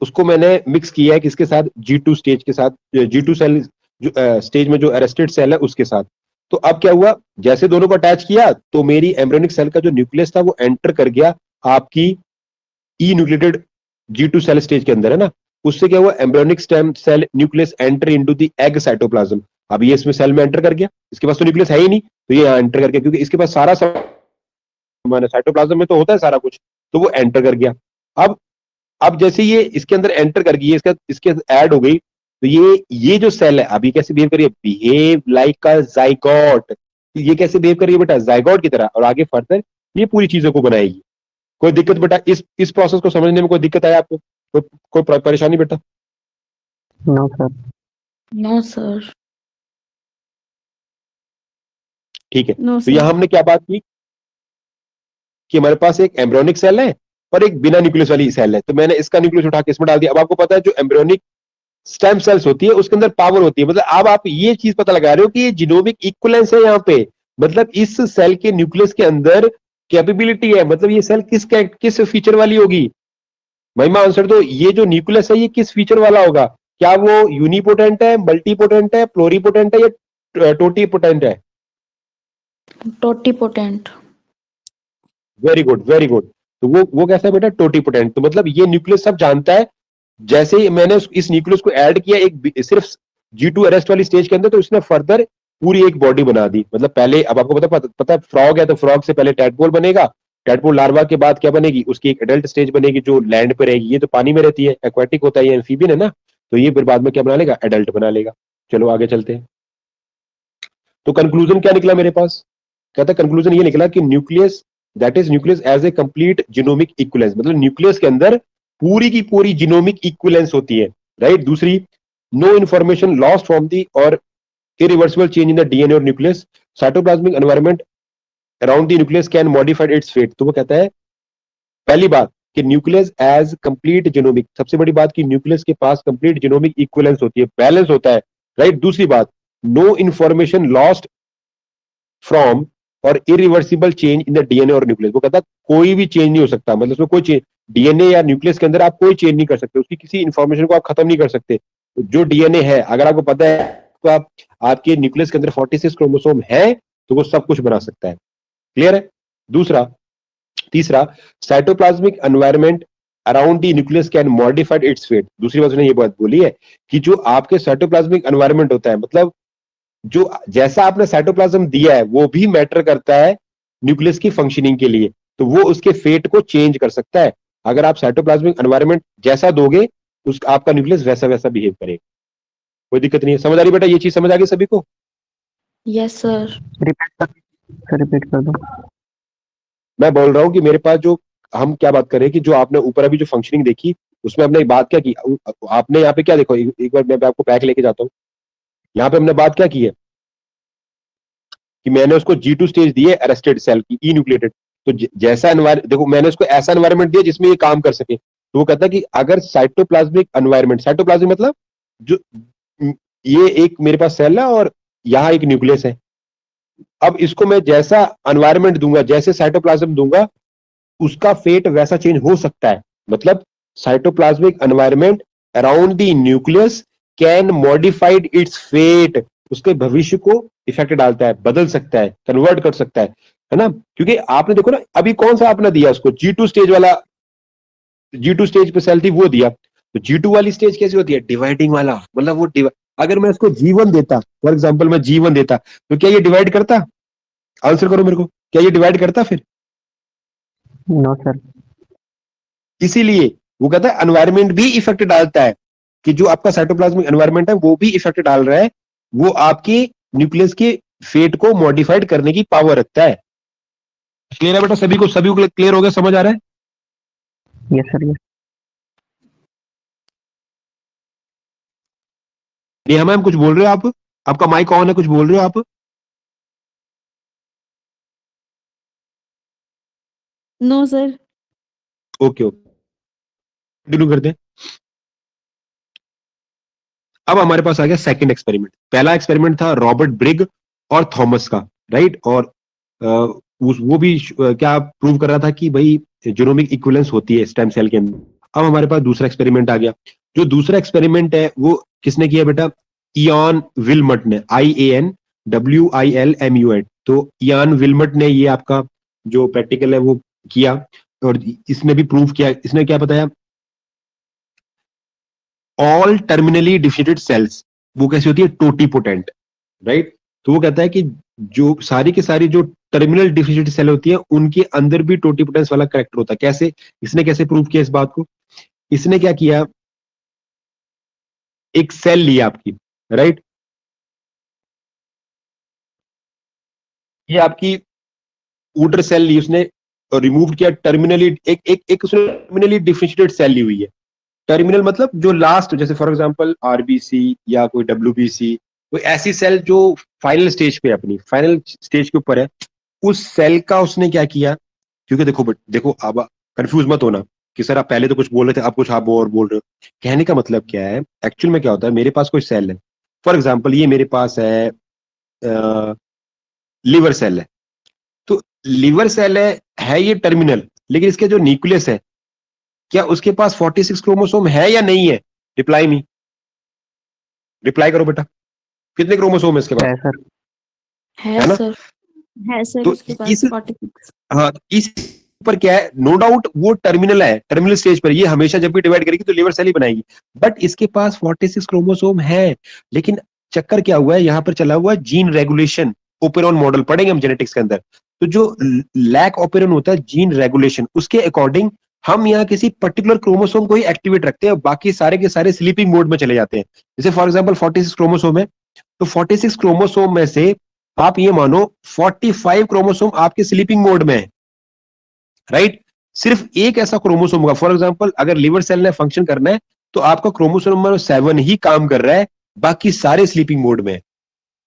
उसको मैंने मिक्स किया है किसके साथ, G2 स्टेज के साथ, G2 सेल जो स्टेज में जो अरेस्टेड सेल है उसके साथ। तो अब क्या हुआ, जैसे दोनों को अटैच किया तो मेरी एम्ब्रियोनिक सेल का जो न्यूक्लियस था वो एंटर कर गया आपकी ई न्यूक्लिएटेड G2 सेल स्टेज के अंदर, है ना। उससे क्या हुआ, embryonic stem cell nucleus enter into the egg cytoplasm. अब ये इसमें सेल में एंटर कर गया, इसके पास तो न्यूक्लियस है ही नहीं, तो ये एंटर कर गया क्योंकि इसके पास सारा सामान है, साइटोप्लाज्म में तो होता है सारा कुछ, तो वो एंटर कर गया। अब जैसे ये इसके अंदर एंटर कर गई, इसके ऐड हो गई, तो ये जो सेल है अभी कैसे बिहेव करिए, बिहेव लाइक अ जाइगोट। ये कैसे बिहेव करिए बेटा, जाइगोट की तरह, और आगे फर्दर ये पूरी चीजों को बनाएगी। कोई दिक्कत बेटा, इस प्रोसेस को समझने में कोई दिक्कत आया आपको, कोई परेशानी बेटा? No sir. No sir. ठीक है, नो तो यहां हमने क्या बात की कि हमारे पास एक एम्ब्रियोनिक सेल है और एक बिना न्यूक्लियस वाली सेल है, तो मैंने इसका न्यूक्लियस उठा के इसमें डाल दिया। अब आपको पता है जो एम्ब्रियोनिक स्टेम सेल्स होती है उसके अंदर पावर होती है, मतलब अब आप ये चीज पता लगा रहे हो कि ये जीनोमिक इक्विवेलेंस है यहाँ पे, मतलब इस सेल के न्यूक्लियस के अंदर कैपेबिलिटी है, मतलब ये सेल किस फीचर वाली होगी, महिमा आंसर दो। ये जो न्यूक्लियस है ये किस फीचर वाला होगा, क्या वो यूनिपोटेंट है, मल्टीपोटेंट है, प्लोरीपोटेंट है या टोटीपोटेंट है? Totipotent. Very good very good. तो वो कैसा है बेटा, टोटीपोटेंट। तो मतलब ये न्यूक्लियस सब जानता है। जैसे ही मैंने इस न्यूक्लियस को ऐड किया एक सिर्फ G2 अरेस्ट वाली स्टेज के अंदर, तो इसने फर्दर पूरी एक बॉडी बना दी। मतलब पहले, अब आपको पता है फ्रॉग है तो फ्रॉग से पहले टैडपोल बनेगा, टैडपोल लार्वा के बाद क्या बनेगी, उसकी एक एडल्ट स्टेज बनेगी जो लैंड पे रहेगी। ये तो पानी में रहती है, एक्वाटिक होता है, ये एम्फीबियन है ना, तो ये फिर बाद में क्या बना लेगा, एडल्ट बना लेगा। चलो आगे चलते हैं। तो कंक्लूजन क्या निकला मेरे पास, कहता कंक्लूजन ये निकला कि nucleus, that is nucleus as a complete genomic equivalence, मतलब न्यूक्लियस के अंदर पूरी की पूरी जीनोमिक इक्विवेलेंस होती है, राइट। दूसरी, no information lost from the और irreversible change in the DNA और nucleus, cytoplasmic environment around the nucleus can modified its fate. तो वो कहता है पहली बात कि न्यूक्लियस एज कंप्लीट जीनोमिक, सबसे बड़ी बात कि न्यूक्लियस के पास कंप्लीट जीनोमिक इक्विवेलेंस होती है, बैलेंस होता है, राइट। दूसरी बात, नो इंफॉर्मेशन लॉस्ट फ्रॉम और irreversible change in the DNA और न्यूक्लियस। वो कहता है कोई भी चेंज नहीं हो सकता, मतलब उसमें कोई चेंज, डीएनए या न्यूक्लियस के अंदर आप कोई चेंज नहीं कर सकते, उसकी किसी इंफॉर्मेशन को आप खत्म नहीं कर सकते। जो डीएनए है, अगर आपको पता है तो आप आपके न्यूक्लियस के अंदर 46 क्रोमोसोम है तो वो सब कुछ बना सकता है, क्लियर है। तीसरा, cytoplasmic environment around the nucleus can modified its fate. दूसरी बात उसने ये बात बोली है कि जो आपके साइटोप्लाज्मिक एनवायरनमेंट होता है, मतलब जो जैसा आपने साइटोप्लाज्म दिया है वो भी मैटर करता है न्यूक्लियस की फंक्शनिंग के लिए, तो वो उसके फेट को चेंज कर सकता है। अगर आप साइटोप्लाज्मिक एनवायरनमेंट जैसा दोगे उस आपका न्यूक्लियस वैसा वैसा बिहेव करेगा, कोई दिक्कत नहीं है। समझ आ रही बेटा, ये चीज समझ आ गई सभी को? Yes sir. रिपीट कर दो। मैं बोल रहा हूँ कि मेरे पास जो, हम क्या बात कर रहे हैं कि जो आपने ऊपर अभी जो फंक्शनिंग देखी उसमें आपने एक बात क्या की, आपने यहाँ पे क्या देखो, एक बार मैं आपको पैक लेके जाता हूँ, यहाँ पे हमने बात क्या की है कि मैंने उसको G2 स्टेज दी है अरेस्टेड सेल की, ई न्यूक्लिएटेड। तो जैसा एनवायरमेंट, देखो मैंने उसको ऐसा एनवायरमेंट दिया जिसमें ये काम कर सके। तो वो कहता है कि अगर साइटोप्लाज्मिक एनवायरमेंट, साइटोप्लाज्मिक मतलब जो ये एक मेरे पास सेल है और यहाँ एक न्यूक्लियस है, अब इसको मैं जैसा एनवायरमेंट दूंगा, जैसे साइटोप्लाज्म दूंगा, उसका फेट वैसा चेंज हो सकता है। मतलब cytoplasmic environment around the nucleus can modified its fate, उसके भविष्य को इफेक्ट डालता है, बदल सकता है, कन्वर्ट कर सकता है ना। क्योंकि आपने देखो ना, अभी कौन सा आपने दिया उसको, G2 स्टेज वाला, G2 स्टेज पे सेल थी वो दिया। तो G2 वाली स्टेज कैसी होती है, डिवाइडिंग वाला, मतलब वो अगर मैं इसको G1 देता, फॉर एग्जाम्पल मैं G1 देता, तो क्या ये डिवाइड करता? आंसर करो मेरे को, क्या ये डिवाइड करता फिर? No sir. इसीलिए वो कहता है एनवायरमेंट भी इफेक्ट डालता है, कि जो आपका साइटोप्लाज्मिक एनवायरमेंट है वो भी इफेक्ट डाल रहा है, वो आपके न्यूक्लियस के फेट को मॉडिफाइड करने की पावर रखता है। क्लियर है बेटा सभी को? सभी को क्लियर हो गया, समझ आ रहा है? Yes sir. Yes. Neha ma'am कुछ बोल रहे हो आप? आपका माइक ऑन है, कुछ बोल रहे हो आप? No sir. Okay okay, continue करते हैं। अब हमारे पास आ गया सेकंड एक्सपेरिमेंट। पहला एक्सपेरिमेंट था रॉबर्ट ब्रिग और थॉमस का, राइट। और वो भी क्या प्रूव कर रहा था कि भाई जीनोमिक इक्विवेलेंस होती है स्टेम सेल के अंदर। अब हमारे पास दूसरा एक्सपेरिमेंट आ गया। जो दूसरा एक्सपेरिमेंट है वो किसने किया बेटा? इयान विल्मट ने, IANWILMUT। तो इयान विल्मट ने ये आपका जो प्रैक्टिकल है वो किया, और इसने भी प्रूव किया। इसने क्या बताया? ऑल टर्मिनली डिफिशिएटेड सेल्स, वो कैसी होती है? Totipotent, right. तो वो कहता है कि जो सारी की सारी जो टर्मिनल डिफिशिएटेड सेल होती है उनके अंदर भी टोटीपोटेंस वाला कैरेक्टर होता है। कैसे? इसने कैसे प्रूव किया इस बात को? इसने क्या किया, एक सेल लिया आपकी, राइट, ये आपकी ऊटर सेल ली उसने और रिमूव किया टर्मिनली, एक उसने टर्मिनली डिफिशिएटेड सेल ली हुई है। टर्मिनल मतलब जो लास्ट, जैसे फॉर एग्जांपल आरबीसी या कोई डब्ल्यूबीसी, कोई ऐसी सेल जो फाइनल स्टेज पे, अपनी फाइनल स्टेज के ऊपर है, उस सेल का उसने क्या किया। क्योंकि देखो अब कंफ्यूज मत होना कि सर आप पहले तो कुछ बोल रहे थे, आप कुछ आप और बोल रहे हो। कहने का मतलब क्या है, एक्चुअल में क्या होता है, मेरे पास कोई सेल है, फॉर एग्जाम्पल ये मेरे पास है लिवर सेल है। तो लिवर सेल है ये टर्मिनल, लेकिन इसके जो न्यूक्लियस है, क्या उसके पास 46 क्रोमोसोम है या नहीं है? रिप्लाई मी, रिप्लाई करो बेटा, कितने क्रोमोसोम है इसके पास? है सर। है ना? सर। है सर, तो उसके पास इस 46। हाँ, इस पर क्या है, नो डाउट वो टर्मिनल है, टर्मिनल स्टेज पर ये हमेशा जब भी डिवाइड करेगी तो लिवर सेल ही बनाएगी, बट इसके पास 46 क्रोमोसोम है। लेकिन चक्कर क्या हुआ है, यहाँ पर चला हुआ जीन रेगुलेशन, ओपेरॉन मॉडल पढ़ेंगे हम जेनेटिक्स के अंदर। तो जो लैक ओपेरॉन होता है जीन रेगुलेशन, उसके अकॉर्डिंग हम यहाँ किसी पर्टिकुलर क्रोमोसोम को ही एक्टिवेट रखते हैं, बाकी सारे के सारे स्लीपिंग मोड में चले जाते हैं। जैसे फॉर एग्जाम्पल 46 क्रोमोसोम है, तो 46 क्रोमोसोम में से आप ये मानो 45 क्रोमोसोम आपके स्लीपिंग मोड में है, राइट। सिर्फ एक ऐसा क्रोमोसोम होगा, फॉर एग्जांपल अगर लिवर सेल ने फंक्शन करना है तो आपका क्रोमोसोम नंबर 7 ही काम कर रहा है, बाकी सारे स्लीपिंग मोड में है।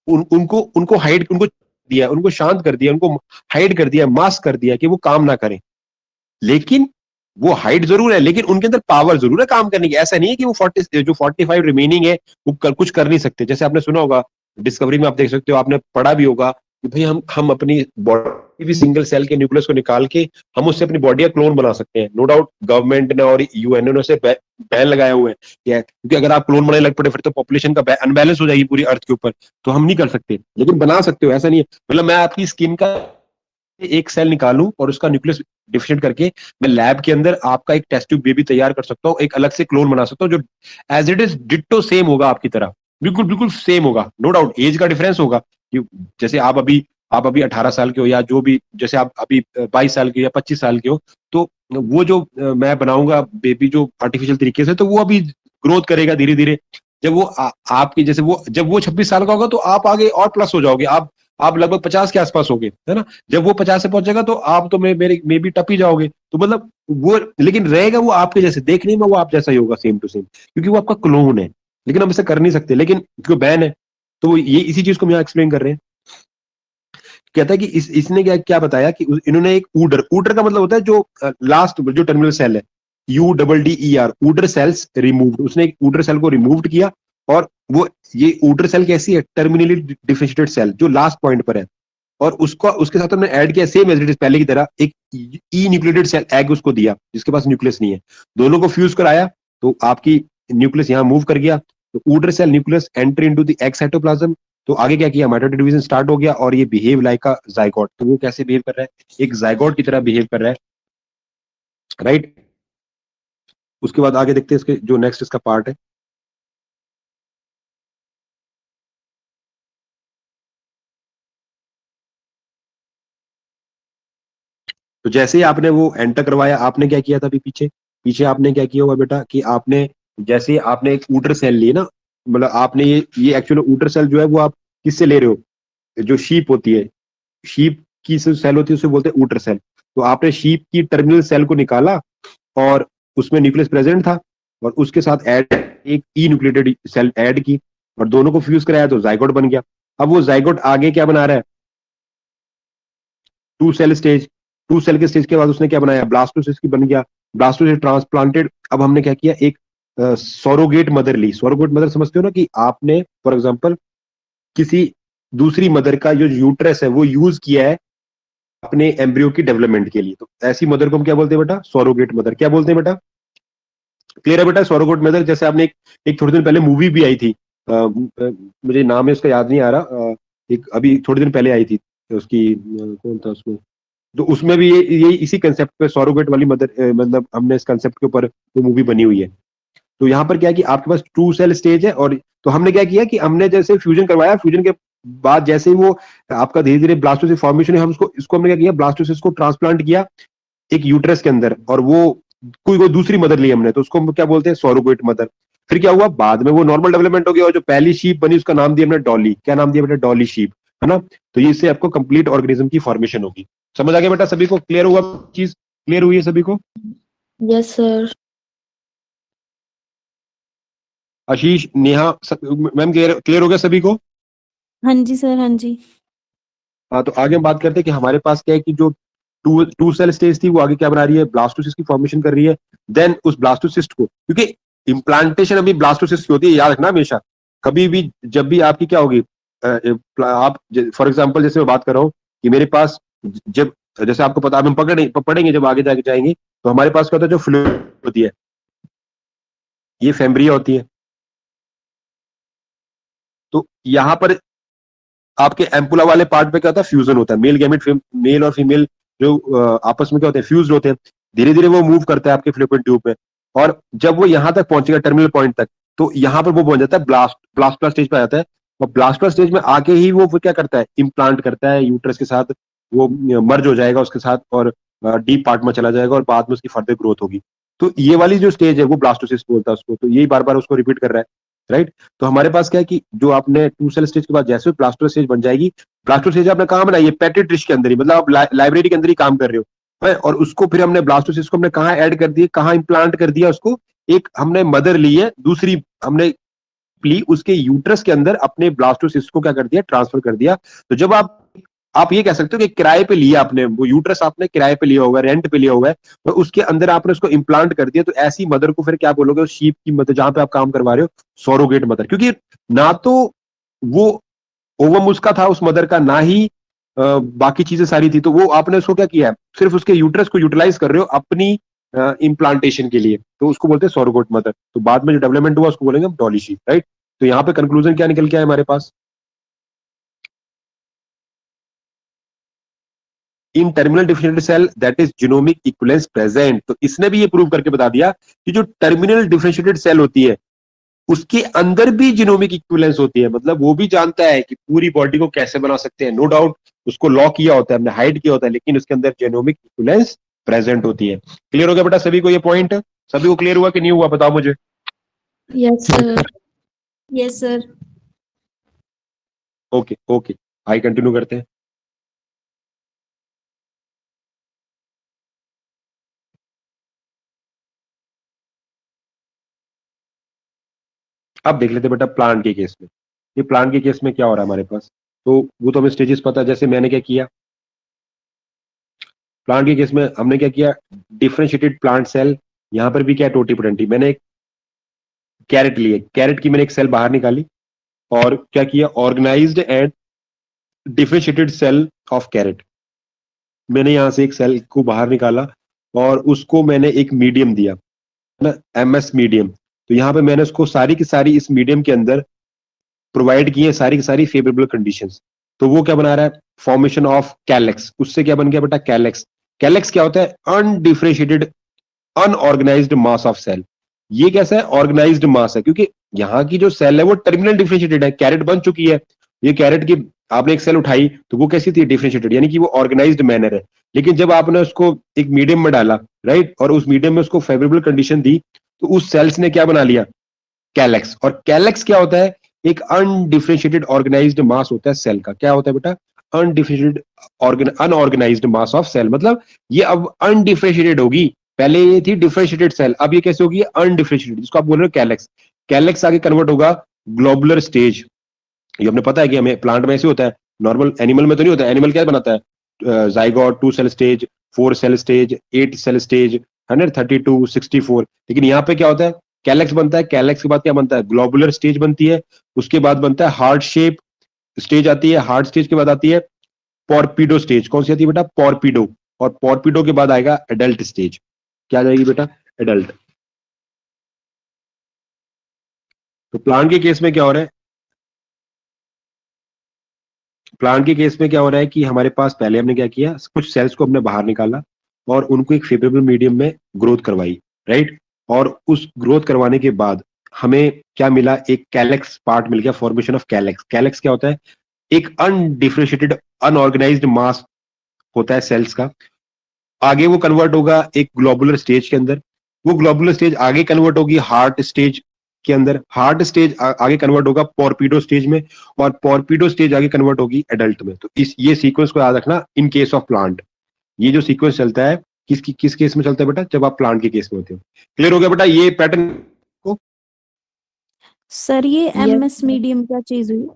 उनको हाइड, उनको दिया, उनको शांत कर दिया, उनको हाइड कर दिया, मास्क कर दिया कि वो काम ना करें। लेकिन वो हाइड जरूर है, लेकिन उनके अंदर पावर जरूर है काम करने की। ऐसा नहीं है कि वो 45 रिमेनिंग है वो कुछ कर नहीं सकते। जैसे आपने सुना होगा डिस्कवरी में, आप देख सकते हो, आपने पढ़ा भी होगा कि भाई हम अपनी बॉडी भी सिंगल सेल के न्यूक्लियस को निकाल के हम उससे अपनी बॉडी का क्लोन बना सकते हैं। नो डाउट गवर्नमेंट ने और यूएन ने उसे बैन लगाए हुए हैं, क्योंकि अगर आप क्लोन बनाने लग पड़े फिर तो पॉपुलेशन का अनबैलेंस हो जाएगी पूरी अर्थ के ऊपर, तो हम नहीं कर सकते, लेकिन बना सकते हो। ऐसा नहीं है, मतलब मैं आपकी स्किन का एक सेल निकालूं और उसका न्यूक्लियस डिफरेंशिएट करके मैं लैब के अंदर आपका एक टेस्ट ट्यूब बेबी तैयार कर सकता हूँ, एक अलग से क्लोन बना सकता हूँ जो as it is ditto same होगा आपकी तरह, बिल्कुल बिल्कुल सेम होगा। नो डाउट एज का डिफरेंस होगा कि जैसे आप अभी 18 साल के हो, या जो भी, जैसे आप अभी 22 साल के हो या 25 साल के हो, तो वो जो मैं बनाऊंगा बेबी जो आर्टिफिशियल तरीके से, तो वो अभी ग्रोथ करेगा धीरे धीरे। जब वो आपकी जैसे वो जब वो 26 साल का होगा तो आप आगे और प्लस हो जाओगे, आप लगभग 50 के आसपास होगे, है ना। जब वो 50 से पहुंचेगा तो आप तो मेरे मे भी टप ही जाओगे। तो मतलब वो, लेकिन रहेगा वो आपके जैसे, देखने में वो आप जैसा ही होगा, सेम टू सेम, क्योंकि वो आपका क्लोन है। लेकिन हम इसे कर नहीं सकते, लेकिन क्यों बैन है, तो ये इसी चीज को हम यहाँ एक्सप्लेन कर रहे हैं। कहता है कि इसने क्या क्या बताया कि इन्होंने एक ऊडर का मतलब होता है जो लास्ट जो टर्मिनल सेल है, UDDER, ऊडर सेल्स रिमूव्ड, उसने एक ऊडर सेल को रिमूव किया, और वो ये ऊडर सेल कैसी है, टर्मिनली डिफरेंशिएटेड सेल जो लास्ट पॉइंट पर है, और उसको उसके साथ हमने ऐड किया सेम एज इट इज पहले की तरह एक ई न्यूक्लिएटेड सेल एग उसको दिया जिसके पास न्यूक्लियस नहीं है, दोनों को फ्यूज कराया तो आपकी न्यूक्लियस यहाँ मूव कर गया, तो ऊडर cell nucleus enter into the egg cytoplasm, तो आगे क्या किया, माइटोटिक डिवीजन स्टार्ट हो गया और ये बिहेव लाइक अ जाइगोट। तो वो कैसे बिहेव कर रहा है, एक जाइगोट की तरह बिहेव कर रहा है, राइट। उसके बाद आगे देखते हैं इसके जो नेक्स्ट इसका पार्ट है। तो जैसे ही आपने वो एंटर करवाया, आपने क्या किया था अभी पीछे, पीछे आपने क्या किया हुआ बेटा कि आपने जैसे ही आपने एक ऊटर सेल ली ना, मतलब आपने ये एक्चुअली ऊटर सेल जो है वो आप किससे ले रहे हो, जो शीप होती है, शीप की सेल होती है उसे बोलते हैं ऊटर सेल। तो आपने शीप की टर्मिनल सेल को निकाला और उसमें न्यूक्लियस प्रेजेंट था, और उसके साथ ऐड एक ई न्यूक्लिएटेड सेल ऐड की और दोनों को फ्यूज कराया तो जाइगोट बन गया। अब वो जाइगोट आगे क्या बना रहा है, two cell stage, two cell के स्टेज के बाद उसने क्या बनाया, ब्लास्टोसिस्ट की बन गया, ब्लास्टोसिस्ट ट्रांसप्लांटेड। अब हमने क्या किया, एक सॉरोगेट मदर ली। सॉरोगेट मदर समझते हो ना, कि आपने फॉर एग्जांपल किसी दूसरी मदर का जो यूट्रस है वो यूज किया है अपने एम्ब्रियो की डेवलपमेंट के लिए, तो ऐसी मदर को हम क्या बोलते हैं बेटा, सॉरोगेट मदर। क्या बोलते हैं बेटा, क्लियर है बेटा, सॉरोगेट मदर। जैसे आपने एक थोड़े दिन पहले मूवी भी आई थी, मुझे नाम है उसका याद नहीं आ रहा, एक अभी थोड़े दिन पहले आई थी उसकी, कौन था उसमें, तो उसमें भी ये इसी कंसेप्ट पे सॉरोगेट वाली मदर, मतलब हमने इस कंसेप्ट के ऊपर वो मूवी बनी हुई है। तो यहाँ पर क्या है कि आपके पास टू सेल स्टेज है, और तो हमने क्या किया कि हमने जैसे फ्यूजन करवाया, फ्यूजन के बाद जैसे ही वो आपका धीरे धीरे ब्लास्टोसिस्ट फॉर्मेशन है, हम उसको इसको हमने क्या किया, ब्लास्टोसिस्ट को ट्रांसप्लांट किया एक यूट्रस के अंदर, और वो कोई दूसरी मदर ली हमने, तो उसको हम क्या बोलते हैं, सॉरोगेट मदर। फिर क्या हुआ, बाद में वो नॉर्मल डेवलपमेंट हो गया, और जो पहली शीप बनी उसका नाम दिया हमने डॉली। क्या नाम दिया बेटा, डॉली शीप, है ना। तो ये इससे आपको कंप्लीट ऑर्गेनिज्म की फॉर्मेशन होगी। समझ आ गया बेटा सभी को, क्लियर हुआ चीज, क्लियर हुई है सभी को। Yes sir. Ashish, Neha, ma'am clear clear हो गया सभी को। हाँ जी सर, हाँ जी। हाँ, तो आगे हम बात करते हैं कि हमारे पास क्या है कि जो टू टू सेल स्टेज थी वो आगे क्या बना रही है, ब्लास्टोसिस्ट की फॉर्मेशन कर रही है। देन उस ब्लास्टोसिस्ट को, क्योंकि इम्प्लांटेशन अभी ब्लास्टोसिस्ट की होती है, याद रखना हमेशा। कभी भी जब भी आपकी क्या होगी, आप फॉर एग्जांपल जैसे मैं बात कर रहा हूँ कि मेरे पास जब, जैसे आपको पता, हम पढ़ेंगे जब आगे जाके जाएंगे, तो हमारे पास क्या होता है, जो फ्लूइड होती है, ये फेम्ब्रिया होती है। तो यहाँ पर आपके एम्पुला वाले पार्ट पे क्या होता है, फ्यूजन होता है, मेल गैमेट, मेल और फीमेल जो आपस में क्या होते हैं, फ्यूज होते हैं। धीरे धीरे वो मूव करता है आपके फ्लोपियन ट्यूब में, और जब वो यहां तक पहुंचेगा टर्मिनल पॉइंट तक, तो यहाँ पर वो बन जाता है ब्लास्टोला स्टेज पे आ जाता है। और ब्लास्टोला स्टेज में आके ही वो फिर क्या करता है, इम्प्लांट करता है यूट्रस के साथ, वो मर्ज हो जाएगा उसके साथ, और डीप पार्ट में चला जाएगा, और बाद में उसकी फर्दर ग्रोथ होगी। तो ये वाली जो स्टेज है वो ब्लास्टोसिस्ट बोलता है उसको, तो यही बार बार उसको रिपीट कर रहा है, राइट। तो हमारे पास क्या है कि जो आपने टू सेल स्टेज के बाद जैसे ब्लास्टो स्टेज बन जाएगी, ब्लास्टो स्टेज आपने कहाँ बनाई है, पेट्री डिश के अंदर ही, मतलब आप लाइब्रेरी के अंदर ही काम कर रहे हो, और उसको फिर हमने ब्लास्टो स्टेज को हमने कहाँ ऐड कर दिया, कहाँ इंप्लांट कर दिया उसको, एक हमने मदर ली है, दूसरी हमने ली उसके यूट्रस के अंदर, अपने ब्लास्टोसिस्ट को क्या कर दिया, ट्रांसफर कर दिया। तो जब आप ये कह सकते हो कि किराए पे लिया आपने, वो यूट्रस आपने किराए पे लिया होगा, रेंट पे लिया हुआ है, तो उसके अंदर आपने उसको इम्प्लांट कर दिया, तो ऐसी मदर को फिर क्या बोलोगे, उस शीप की मदर जहां पे आप काम करवा रहे हो, सॉरोगेट मदर। क्योंकि ना तो वो ओवम उसका था उस मदर का, ना ही बाकी चीजें सारी थी, तो वो आपने उसको क्या किया है, सिर्फ उसके यूट्रस को यूटिलाइज कर रहे हो अपनी इम्प्लांटेशन के लिए, तो उसको बोलते हैं सॉरोगेट मदर। तो बाद में जो डेवलपमेंट हुआ उसको बोलेंगे हम डॉली शीप, राइट। तो यहाँ पे कंक्लूजन क्या निकल के आया हमारे पास, in terminal differentiated cell that is genomic equivalence present. तो इसने भी ये प्रूव करके बता दिया कि जो टर्मिनल डिफरेंशिएटेड सेल होती है उसके अंदर भी जीनोमिक इक्विवेलेंस होती है, मतलब वो भी जानता है कि पूरी बॉडी को कैसे बना सकते हैं। नो डाउट उसको लॉ किया होता है, हमने हाइड किया होता है, लेकिन उसके अंदर जीनोमिक इक्विवेलेंस प्रेजेंट होती है। क्लियर हो गया बेटा सभी को ये पॉइंट, सभी को क्लियर हुआ कि नहीं हुआ, बताओ मुझे। Yes sir. Yes sir. Okay okay, आइए कंटिन्यू करते हैं। अब देख लेते हैं बेटा प्लांट के केस में। ये प्लांट के केस में क्या हो रहा है हमारे पास, तो वो तो हमें स्टेजेस पता है। जैसे मैंने क्या किया, प्लांट के केस में हमने क्या किया, डिफरेंशिएटेड प्लांट सेल, यहाँ पर भी क्या टोटीपोटेंटी, मैंने एक कैरेट लिए, कैरेट की मैंने एक सेल बाहर निकाली और क्या किया, organized and differentiated cell of carrot, मैंने यहां से एक सेल को बाहर निकाला और उसको मैंने एक मीडियम दिया ना, एमएस मीडियम। तो यहाँ पे मैंने उसको सारी की सारी इस मीडियम के अंदर प्रोवाइड की है सारी की सारी फेवरेबल कंडीशंस। तो वो क्या बना रहा है, फॉर्मेशन ऑफ कैलेक्स, उससे क्या बन गया बेटा, कैलेक्स। कैलेक्स क्या होता है, undifferentiated unorganized mass of cell. ये कैसा है, ऑर्गेनाइज्ड मास है, क्योंकि यहाँ की जो सेल है वो टर्मिनल डिफरेंशिएटेड है, कैरेट बन चुकी है। ये कैरेट की आपने एक सेल उठाई तो वो कैसी थी, डिफरेंशिएटेड, यानी कि वो ऑर्गेनाइज्ड मैनर है। लेकिन जब आपने उसको एक मीडियम में डाला, राइट, और उस मीडियम में उसको फेवरेबल कंडीशन दी, तो उस सेल्स ने क्या बना लिया, कैलेक्स। और कैलेक्स क्या होता है, एक अनडिफरेंशिएटेड ऑर्गेनाइज्ड मास होता है सेल का। क्या होता है बेटा, undifferentiated unorganized mass of cell, मतलब ये अब अनडिफरेंशिएटेड होगी। पहले ये थी डिफरेंशिएटेड सेल, अब ये कैसे होगी, अनडिफरेंशिएटेड, जिसको आप बोल रहे हो कैलेक्स। कैलेक्स आगे कन्वर्ट होगा ग्लोबुलर स्टेज। ये हमने पता है कि हमें प्लांट में ऐसे होता है, नॉर्मल एनिमल में तो नहीं होता है। एनिमल क्या बनाता है, zygote, 2 cell stage, 4 cell stage, 8 cell stage, 132, 64। लेकिन यहाँ पे क्या होता है, कैलेक्स बनता है। कैलेक्स के बाद क्या बनता है, ग्लोबुलर स्टेज बनती है, उसके बाद बनता है हार्ट शेप स्टेज आती है, हार्ट स्टेज के बाद आती है पॉर्पिडो स्टेज। कौन सी आती है बेटा, पॉर्पिडो। और पॉर्पिडो के बाद आएगा एडल्ट स्टेज। क्या जाएगी बेटा, एडल्ट। तो प्लांट के केस में क्या हो रहा है, प्लांट के केस में क्या हो रहा है कि हमारे पास पहले हमने क्या किया, कुछ सेल्स को हमने बाहर निकाला और उनको एक फेवरेबल मीडियम में ग्रोथ करवाई, राइट। और उस ग्रोथ करवाने के बाद हमें क्या मिला, एक कैलेक्स पार्ट मिल गया, फॉर्मेशन ऑफ कैलेक्स। कैलेक्स क्या होता है, एक अनडिफरेंशिएटेड अनऑर्गेनाइज्ड मास होता है सेल्स का। आगे वो कन्वर्ट होगा एक ग्लोबुलर स्टेज के अंदर, वो ग्लोबुलर स्टेज आगे कन्वर्ट होगी हार्ट स्टेज के अंदर, हार्ट स्टेज आगे कन्वर्ट होगा पॉर्पिडो स्टेज में, और पॉर्पिडो स्टेज आगे कन्वर्ट होगी एडल्ट में। तो इस ये सीक्वेंस को याद रखना इन केस ऑफ प्लांट। ये जो सीक्वेंस चलता है किस केस में चलता है बेटा, जब आप प्लांट के केस में होते हो। क्लियर हो गया बेटा ये पैटर्न को। सर ये एमएस मीडियम क्या चीज हुई?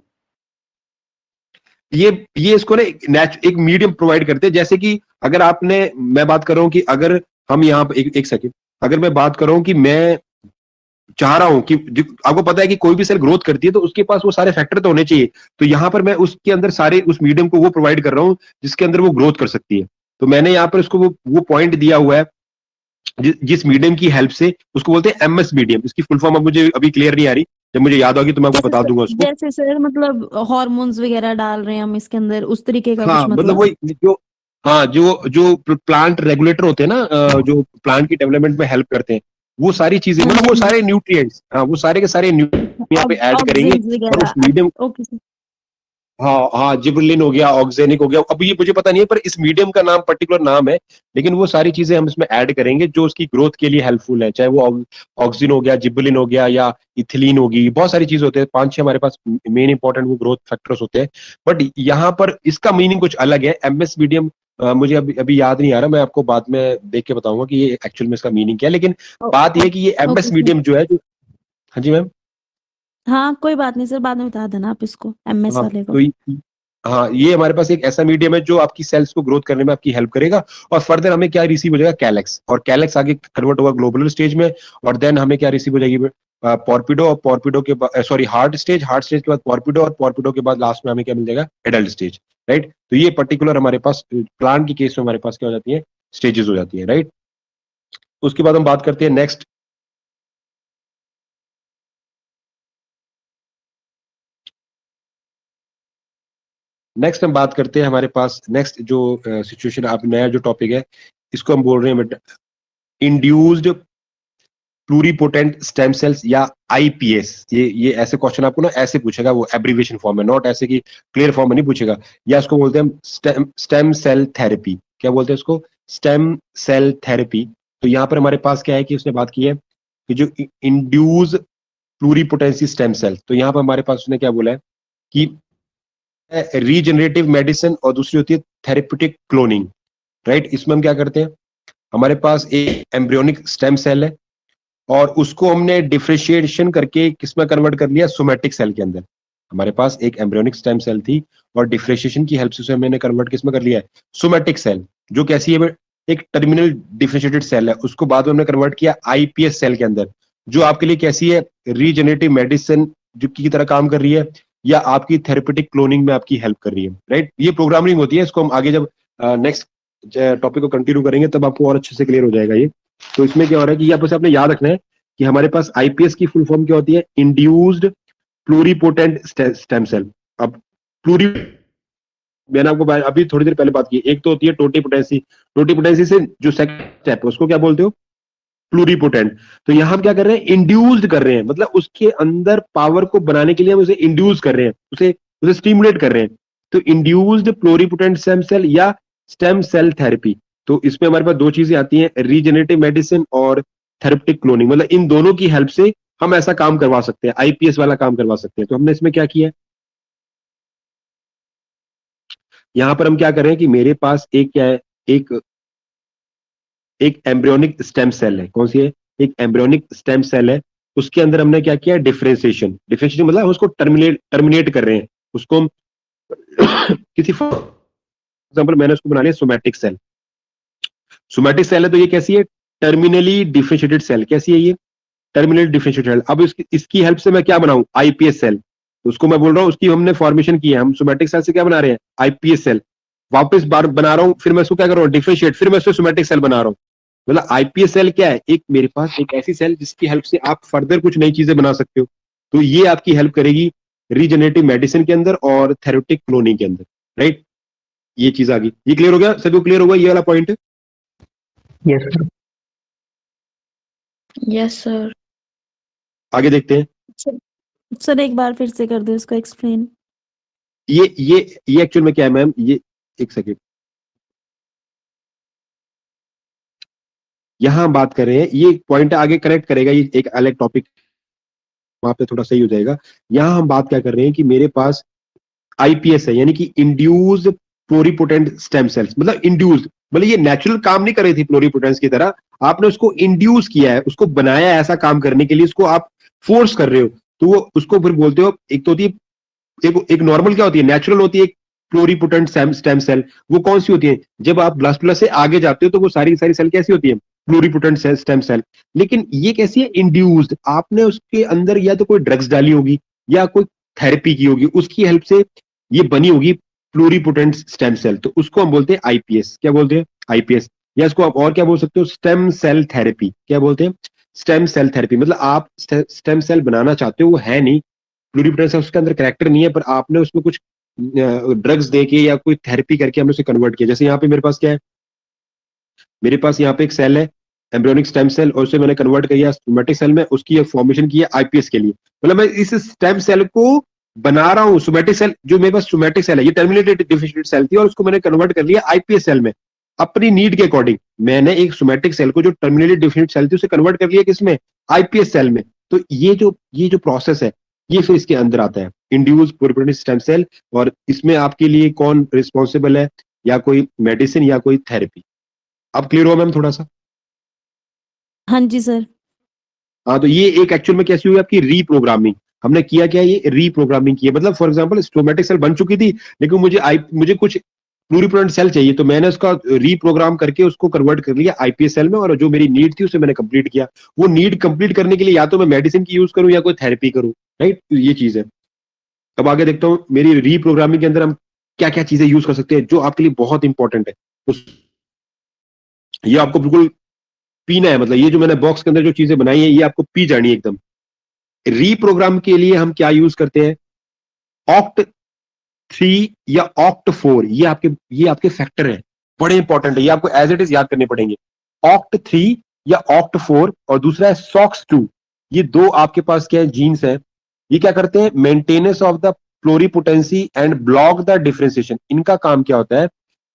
ये इसको ना एक मीडियम प्रोवाइड करते हैं। जैसे कि अगर आपने, मैं बात कर रहा हूं कि अगर हम यहाँ पे एक सेकंड, अगर मैं बात कर रहा हूं कि मैं चाह रहा हूं कि आपको पता है कि कोई भी सेल ग्रोथ करती है तो उसके पास वो सारे फैक्टर तो होने चाहिए। तो यहाँ पर मैं उसके अंदर सारे उस मीडियम को वो प्रोवाइड कर रहा हूँ जिसके अंदर वो ग्रोथ कर सकती है। तो मैंने यहाँ पर उसको वो पॉइंट दिया हुआ है जिस मीडियम की हेल्प से, उसको बोलते हैं एमएस मीडियम। इसकी फुल फॉर्म अब मुझे अभी क्लियर नहीं आ रही, जब मुझे याद होगी तो मैं आपको बता दूंगा उसको। जैसे सर मतलब हार्मोन्स वगैरह डाल रहे हैं हम इसके अंदर, उस तरीके का हाँ कुछ मतलब वही जो, हाँ जो प्लांट रेगुलेटर होते हैं ना, जो प्लांट की डेवलपमेंट में हेल्प करते हैं, वो सारी चीजें, मतलब वो सारे न्यूट्रिएंट्स, हाँ वो सारे के सारे न्यूट्रिएंट्स यहाँ पे ऐड करेंगे और उस मीडियम, ओके सर। हाँ हाँ, जिबरेलिन हो गया, ऑक्जेनिक हो गया, अब ये मुझे पता नहीं है पर इस मीडियम का नाम पर्टिकुलर नाम है। लेकिन वो सारी चीजें हम इसमें ऐड करेंगे जो उसकी ग्रोथ के लिए हेल्पफुल है, चाहे वो ऑक्सिन हो गया, जिबरेलिन हो गया, या इथिलीन होगी, बहुत सारी चीजें होते हैं, 5-6 हमारे पास मेन इंपॉर्टेंट वो ग्रोथ फैक्टर्स होते हैं। बट यहाँ पर इसका मीनिंग कुछ अलग है। एमएस मीडियम मुझे अभी याद नहीं आ रहा, मैं आपको बाद में देख के बताऊंगा कि ये एक्चुअल में इसका मीनिंग क्या है। लेकिन बात यह है कि ये एमएस मीडियम जो है, जो, हाँ जी मैम, हाँ कोई बात नहीं सर, बाद में बता देना आप इसको एमएस हाँ वाले को। तो हाँ ये हमारे पास एक ऐसा मीडियम है जो आपकी सेल्स को ग्रोथ करने में आपकी हेल्प करेगा। और फर्दर हमें क्या रिसीव हो जाएगा, कैलेक्स, और कैलेक्स आगे कन्वर्ट होगा ग्लोबुलर स्टेज में, और देन हमें क्या रिसीव हो जाएगी, पॉर्पिडो, और पॉर्पिडो के बाद sorry heart stage, heart stage के बाद पॉर्पिडो, और पॉर्पिडो के बाद लास्ट में हमें क्या मिल जाएगा, एडल्ट स्टेज, राइट। तो ये पर्टिकुलर हमारे पास प्लांट की केस में हमारे पास क्या हो जाती है, स्टेजेस हो जाती है, राइट। उसके बाद हम बात करते हैं नेक्स्ट, नेक्स्ट हम बात करते हैं हमारे पास नेक्स्ट जो सिचुएशन, आप नया जो टॉपिक है इसको हम बोल रहे हैं बेटा इंड्यूस्ड प्लूरीपोटेंट स्टेम सेल्स या आईपीएस। ये ऐसे क्वेश्चन आपको ना ऐसे पूछेगा, वो एब्रीविएशन फॉर्म में, नॉट ऐसे कि क्लियर फॉर्म में नहीं पूछेगा। या इसको बोलते हैं हम स्टेम सेल थेरेपी। क्या बोलते हैं इसको, स्टेम सेल थेरेपी। तो यहाँ पर हमारे पास क्या है कि उसने बात की है कि जो इंड्यूस प्लूरीपोटेंसी स्टेम सेल, तो यहाँ पर हमारे पास उसने क्या बोला है कि रीजनरेटिव मेडिसिन, और दूसरी होती है थेरेप्यूटिक क्लोनिंग, राइट। इसमें हम क्या करते हैं, हमारे पास एक एम्ब्रियोनिक स्टेम सेल है और उसको हमने डिफरेंशिएशन करके किसमें कन्वर्ट कर लिया, सोमैटिक सेल के अंदर। हमारे पास एक एम्ब्रियोनिक स्टेम सेल थी और डिफरेंशिएशन की हेल्प से उसे हमने कन्वर्ट किसमें कर लिया है, सोमैटिक सेल, जो कैसी है, एक टर्मिनल डिफरेंशिएटेड सेल है, उसको बाद में हमने कन्वर्ट किया आईपीएस सेल के अंदर, जो आपके लिए कैसी है, रीजनरेटिव मेडिसिन जो की तरह काम कर रही है, या आपकी थेरेपेटिक क्लोनिंग में आपकी हेल्प कर रही है, राइट। ये प्रोग्रामिंग होती है, इसको हम आगे जब नेक्स्ट टॉपिक को कंटिन्यू करेंगे तब आपको और अच्छे से क्लियर हो जाएगा ये। तो इसमें क्या हो रहा है कि ये आपको आपने याद रखना है कि हमारे पास आईपीएस की फुल फॉर्म क्या होती है, इंड्यूस्ड प्लूरीपोटेंट स्टेम सेल। अब प्लूरी, मैंने आपको अभी थोड़ी देर पहले बात की, एक तो होती है टोटीपोटेंसी, टोटीपोटेंसी से जो सेकंड स्टेप है उसको क्या बोलते हो, प्लूरीपोटेंट। तो यहां हम क्या कर रहे हैं, इंड्यूस्ड कर रहे हैं, मतलब उसके अंदर पावर को बनाने के लिए हम उसे इंड्यूस कर रहे हैं, उसे उसे स्टिमुलेट कर रहे हैं। तो इंड्यूस्ड प्लूरीपोटेंट स्टेम सेल या स्टेम सेल थेरेपी। तो इसमें हमारे पास दो चीजें आती हैं, रीजनरेटिव मेडिसिन और थेरेपेटिक क्लोनिंग, मतलब इन दोनों की हेल्प से हम ऐसा काम करवा सकते हैं, आईपीएस वाला काम करवा सकते हैं। तो हमने इसमें क्या किया है, यहां पर हम क्या कर रहे हैं कि मेरे पास एक क्या है, एक एक एम्ब्रियोनिक स्टेम सेल है, कौन सी है, एक एम्ब्रियोनिक स्टेम सेल है, उसके अंदर हमने क्या किया, डिफरेंशिएशन। डिफरेंशिएशन मतलब हम उसको टर्मिनेट कर रहे हैं, उसको हम किसी एग्जांपल मैंने उसको बना लिया सोमैटिक सेल। सोमैटिक सेल है तो ये कैसी है, टर्मिनली डिफरेंशिएटेड सेल। कैसी है ये, टर्मिनली डिफरेंशिएटेड सेल। अब इसकी हेल्प से मैं क्या बनाऊं, आईपीएस सेल। तो उसको मैं बोल रहा हूं, उसकी हमने फॉर्मेशन की है, हम सोमैटिक सेल से क्या बना रहे हैं, आईपीएस सेल। वापस बार बना रहा हूं, फिर मैं इसको क्या कर रहा हूं, डिफरेंशिएट, फिर मैं इसको सोमैटिक सेल बना रहा हूं। मतलब आईपीएस सेल क्या है, एक मेरे पास एक ऐसी सेल जिसकी हेल्प से आप फर्दर कुछ नई चीजें बना सकते हो। तो ये आपकी हेल्प करेगी रीजनरेटिव मेडिसिन के अंदर और थेरेपेटिक क्लोनिंग के अंदर, राइट। ये चीज आ गई, ये क्लियर हो गया, सभी को क्लियर होगा ये वाला point. Yes sir. Yes sir. आगे देखते हैं। सर एक बार फिर से कर दो इसको एक्सप्लेन। ये एक्चुअल में क्या है मैम, ये एक सेकेंड, यहां हम बात कर रहे हैं, ये पॉइंट आगे कनेक्ट करेगा, ये एक अलग टॉपिक वहां पे थोड़ा सही हो जाएगा। यहां हम बात क्या कर रहे हैं कि मेरे पास आईपीएस है, यानी कि इंड्यूस्ड प्लोरीपोटेंट स्टेम सेल्स, मतलब इंड्यूस्ड, मतलब ये नेचुरल काम नहीं कर रही थी प्लोरीपोटेंस की तरह, आपने उसको इंड्यूस किया है, उसको बनाया है ऐसा काम करने के लिए, उसको आप फोर्स कर रहे हो। तो वो उसको फिर बोलते हो, एक तो होती है, एक नॉर्मल क्या होती है, नेचुरल होती है, प्लोरीपोटेंट स्टेम सेल। वो कौन सी होती है, जब आप ब्लास्टुला से आगे जाते हो तो वो सारी सारी सेल कैसी होती है, प्लोरीपोटेंट स्टेम सेल। लेकिन ये कैसी है, इंड्यूस्ड, आपने उसके अंदर या तो कोई ड्रग्स डाली होगी या कोई थेरेपी की होगी, उसकी हेल्प से ये बनी होगी प्लूरीपोटेंट स्टेम सेल। तो उसको हम बोलते हैं आईपीएस। क्या बोलते हैं, आईपीएस। या इसको आप और क्या बोल सकते हो, स्टेम सेल थेरेपी। क्या बोलते हैं, स्टेम सेल थेरेपी। मतलब आप स्टेम सेल बनाना चाहते हो, वो है नहीं, प्लूरीपोटेंट उसके अंदर कैरेक्टर नहीं है, पर आपने उसमें कुछ ड्रग्स देके या कोई थेरेपी करके हमने उसे कन्वर्ट किया। जैसे यहाँ पे मेरे पास क्या है, मेरे पास यहाँ पे एक सेल है एम्ब्रियोनिक स्टेम सेल, और उसे मैंने कन्वर्ट किया सोमैटिक सेल में, उसकी फॉर्मेशन की है आईपीएस के लिए। मतलब मैं इस स्टेम सेल को बना रहा हूँ, सोमैटिक सेल जो मेरे पास सोमैटिक सेल है, ये टर्मिनेटेड डिफरेंशिएटेड सेल थी और उसको मैंने कन्वर्ट कर लिया आईपीएस सेल में, अपनी नीड के अकॉर्डिंग। मैंने एक सोमैटिक सेल को जो टर्मिनेटेड डिफरेंशिएटेड सेल थी उसे कन्वर्ट कर लिया किसमें, आईपीएस सेल में। तो ये जो प्रोसेस है, ये फिर इसके अंदर आता है, इंड्यूस प्लूरीपोटेंट स्टेम सेल। और इसमें आपके लिए कौन रिस्पॉन्सिबल है, या कोई मेडिसिन या कोई थेरेपी। अब क्लियर हुआ मैम थोड़ा सा। हाँ जी सर। हाँ, तो ये एक एक्चुअल में कैसी हुई आपकी रीप्रोग्रामिंग। हमने किया क्या, ये रीप्रोग्रामिंग की है। मतलब फॉर एग्जांपल स्टोमेटिक सेल बन चुकी थी, लेकिन मुझे कुछ प्लूरीपोटेंट सेल चाहिए, तो मैंने उसका रीप्रोग्राम करके उसको कन्वर्ट कर लिया आईपीएस सेल में, और जो मेरी नीड थी उसे मैंने कंप्लीट किया। वो नीड कंप्लीट करने के लिए या तो मैं मेडिसिन की यूज करूं या कोई थेरेपी करूं, राइट। तो ये चीज है। अब आगे देखता हूं मेरी रीप्रोग्रामिंग के अंदर हम क्या क्या चीजें यूज कर सकते हैं जो आपके लिए बहुत इंपॉर्टेंट है। ये आपको बिल्कुल पीना है, मतलब ये जो मैंने बॉक्स के अंदर जो चीजें बनाई है ये आपको पी जानी है एकदम। रीप्रोग्राम के लिए हम क्या यूज करते हैं, ऑक्ट 3 या ऑक्ट 4, ये आपके फैक्टर है, बड़े इंपॉर्टेंट है, ये आपको एज इट इज याद करने पड़ेंगे। ऑक्ट 3 या ऑक्ट 4, और दूसरा है सॉक्स 2। ये दो आपके पास क्या है, जीन्स है। ये क्या करते हैं, maintenance of the pluripotency and block the differentiation. इनका काम क्या होता है,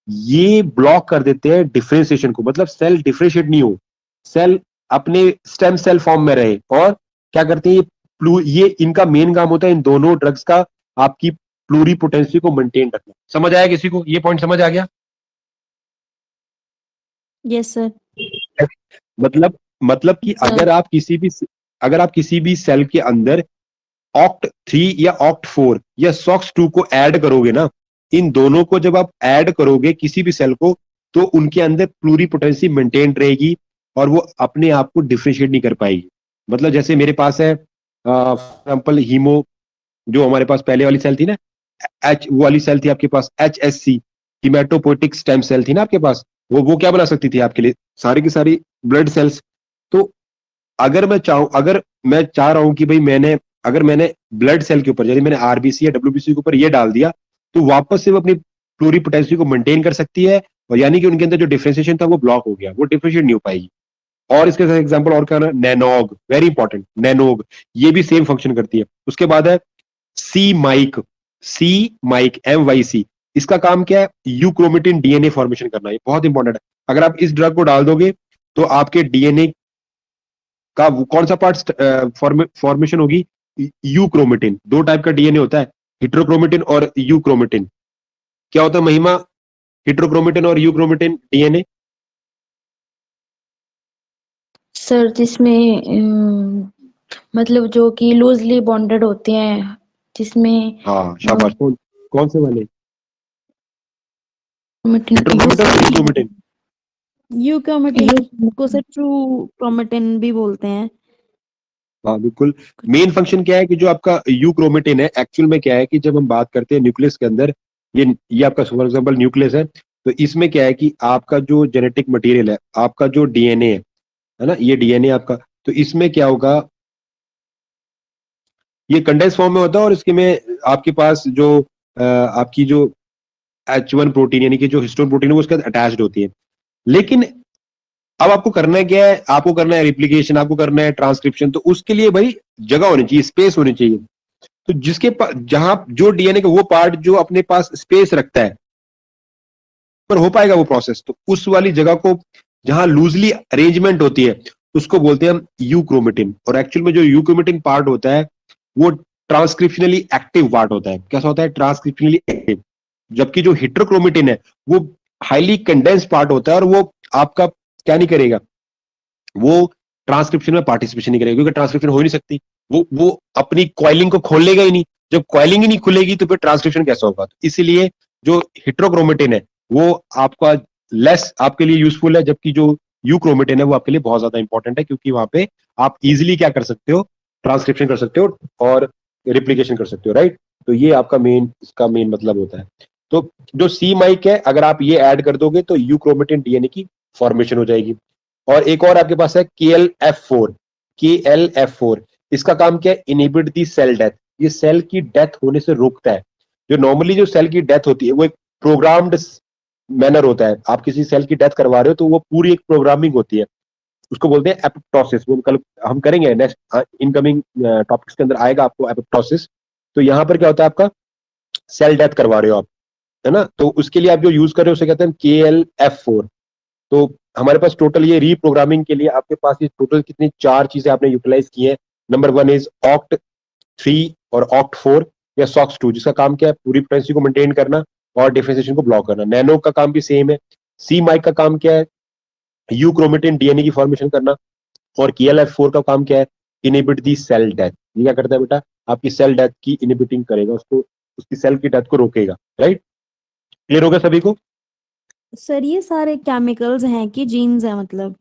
ये ब्लॉक कर देते हैं डिफरेंशिएशन को, मतलब सेल डिफरेंशिएट नहीं हो, सेल अपने स्टेम सेल फॉर्म में रहे। और क्या करते हैं, ये इनका मेन काम होता है इन दोनों ड्रग्स का, आपकी प्लूरीपोटेंसी को मेंटेन रखना। समझ आया किसी को, ये पॉइंट समझ आ गया। Yes sir. मतलब कि सर। अगर आप किसी भी सेल के अंदर OCT3 या OCT4 या SOX2 को ऐड करोगे ना, इन दोनों को जब आप ऐड करोगे किसी भी सेल को, तो उनके अंदर प्लूरीपोटेंसी मेंटेन रहेगी और वो अपने आप को डिफरेंशिएट नहीं कर पाएगी। मतलब जैसे मेरे पास है फॉर एग्जाम्पल हीमो, जो हमारे पास पहले वाली सेल थी ना, एच वाली सेल थी आपके पास, HSC, हिमेटोपोइटिक स्टेम सेल थी ना आपके पास, वो क्या बना सकती थी आपके लिए, सारी की सारी ब्लड सेल्स। तो अगर मैं चाह रहा हूं कि भाई अगर मैंने ब्लड सेल के ऊपर, यदि मैंने RBC या WBC के ऊपर ये डाल दिया, तो वापस से वो अपनी प्लूरीपोटेंसी को मेंटेन कर सकती है, और यानी कि उनके अंदर जो डिफरेंशिएशन था वो ब्लॉक हो गया, वो डिफरेंशिएट नहीं हो पाएगी। और इसके साथ एग्जांपल और क्या है, नैनोग, वेरी इंपॉर्टेंट, नैनोग, ये भी सेम फंक्शन करती है। उसके बाद है सी माइक, MYC, इसका काम क्या है, यूक्रोमेटिन DNA फॉर्मेशन करना, ये बहुत इंपॉर्टेंट है। अगर आप इस ड्रग को डाल दोगे तो आपके DNA का कौन सा पार्ट फॉर्मेशन होगी, यूक्रोमेटिन। दो टाइप का DNA होता है, हेटेरोक्रोमेटिन और यूक्रोमेटिन। क्या होता है महिमा, हेटेरोक्रोमेटिन और यूक्रोमेटिन DNA? सर जिसमें मतलब जो कि लूजली बॉन्डेड होते हैं, जिसमें हाँ शाबाश, कौन से वाले, क्रोमेटिन हेटेरोक्रोमेटिन और यूक्रोमेटिन? यूक्रोमेटिन को सर ट्रू क्रोमेटिन भी बोलते हैं। हाँ बिल्कुल। मेन फंक्शन क्या है कि जो आपका यूक्रोमेटिन है, एक्चुअल में क्या है कि जब हम बात करते हैं न्यूक्लियस के अंदर, ये आपका फॉर एग्जांपल न्यूक्लियस है, तो इसमें क्या है कि आपका जो जेनेटिक मटेरियल है, आपका जो DNA है ना, ये DNA आपका, तो इसमें क्या होगा, ये कंडेंस फॉर्म में होता है, और इसके में आपके पास जो आपकी जो H1 प्रोटीन यानी कि जो हिस्टोन प्रोटीन है वो उसके साथ अटैच्ड होती है। लेकिन अब आपको करना है क्या है, आपको करना है रिप्लिकेशन, आपको करना है ट्रांसक्रिप्शन, तो उसके लिए भाई जगह होनी चाहिए, स्पेस होनी चाहिए। तो जिसके पास, जहां जो DNA का वो पार्ट जो अपने पास स्पेस रखता है, पर हो पाएगा वो प्रोसेस, तो उस वाली जगह को जहां लूजली अरेंजमेंट होती है उसको बोलते हैं हम यूक्रोमेटिन। और एक्चुअल में जो यूक्रोमेटिन पार्ट होता है वो ट्रांसक्रिप्शनली एक्टिव पार्ट होता है। कैसा होता है, ट्रांसक्रिप्शनली एक्टिव। जबकि जो हेटेरोक्रोमेटिन है वो हाईली कंडेंस पार्ट होता है, और वो आपका क्या नहीं करेगा, वो ट्रांसक्रिप्शन में पार्टिसिपेशन नहीं करेगा, क्योंकि ट्रांसक्रिप्शन हो ही नहीं सकती, वो अपनी कॉइलिंग को खोल लेगा ही नहीं। जब कॉइलिंग ही नहीं खुलेगी तो फिर ट्रांसक्रिप्शन कैसा होगा। तो इसीलिए जो हेटेरोक्रोमेटिन है वो आपका लेस आपके लिए यूजफुल है, जबकि जो यूक्रोमेटिन है वो आपके लिए बहुत ज्यादा इंपॉर्टेंट है, क्योंकि वहां पे आप इजिली क्या कर सकते हो, ट्रांसक्रिप्शन कर सकते हो और रिप्लिकेशन कर सकते हो, राइट। तो ये आपका इसका मेन मतलब होता है। तो जो सी माइक है, अगर आप ये ऐड कर दोगे तो यूक्रोमेटिन DNA की फॉर्मेशन हो जाएगी। और एक और आपके पास है KLF4। इसका काम क्या है, इनहिबिट दी सेल डेथ, ये सेल की डेथ होने से रोकता है। जो नॉर्मली जो सेल की डेथ होती है वो एक प्रोग्राम्ड मैनर होता है, आप किसी सेल की डेथ करवा रहे हो तो वो पूरी एक प्रोग्रामिंग होती है, उसको बोलते हैं एपोप्टोसिस। वो कल हम करेंगे, नेक्स्ट इनकमिंग टॉपिक्स के अंदर आएगा आपको एपोप्टोसिस। तो यहाँ पर क्या होता है, आपका सेल डेथ करवा रहे हो आप, है ना, तो उसके लिए आप जो यूज कर रहे हो उसे कहते हैं KLF4। तो हमारे पास टोटल ये रीप्रोग्रामिंग के लिए आपके पास ये टोटल कितनी 4 चीजें आपने यूटिलाइज की है। नंबर 1 इज OCT3 और OCT4 या SOX2, जिसका काम क्या है, पूरी फ्रीक्वेंसी को मेंटेन करना और डिफरेंशिएशन को ब्लॉक करना। नैनो का काम भी सेम है। सी माइक का काम क्या है, यूक्रोमेटिन DNA की फॉर्मेशन करना। और KLF4 का काम क्या है, इनहिबिट दी सेल डेथ। ये क्या करता है बेटा, आपकी सेल डेथ की इनहिबिटिंग करेगा, उसको, उसकी सेल की डेथ को रोकेगा, राइट। क्लियर हो गया सभी को? सर ये सारे केमिकल्स हैं कि जीन्स है मतलब?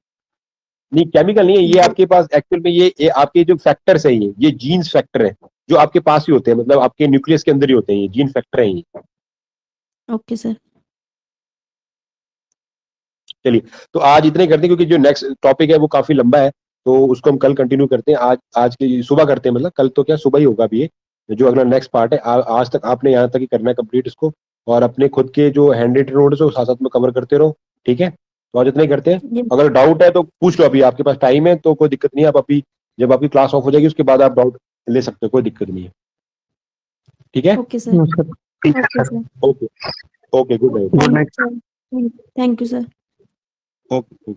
नहीं, केमिकल नहीं है ये, आपके पास एक्चुअल में ये आपके जो फैक्टर्स है, ये जीन्स फैक्टर है जो आपके पास ही होते हैं, मतलब आपके न्यूक्लियस के अंदर ही होते हैं, ये जीन फैक्टर है ये। Okay sir. चलिए, तो आज इतने करते हैं, क्योंकि जो नेक्स्ट टॉपिक है वो काफी लंबा है, तो उसको हम कल कंटिन्यू करते हैं। आज की सुबह करते हैं, मतलब कल तो क्या सुबह ही होगा अभी ये जो अगला नेक्स्ट पार्ट है। आज तक आपने यहाँ तक ही करना है कंप्लीट इसको, और अपने खुद के जो हैंड रिटन नोट्स है साथ साथ में कवर करते रहो, ठीक है। तो आज इतना ही करते हैं। अगर डाउट है तो पूछ लो, अभी आपके पास टाइम है तो कोई दिक्कत नहीं है, आप अभी जब आपकी क्लास ऑफ हो जाएगी उसके बाद आप डाउट ले सकते हो, कोई दिक्कत नहीं है, ठीक है। Okay sir. ठीक है okay sir. Sir. Okay okay, good night. Good night. Thank you sir. Okay.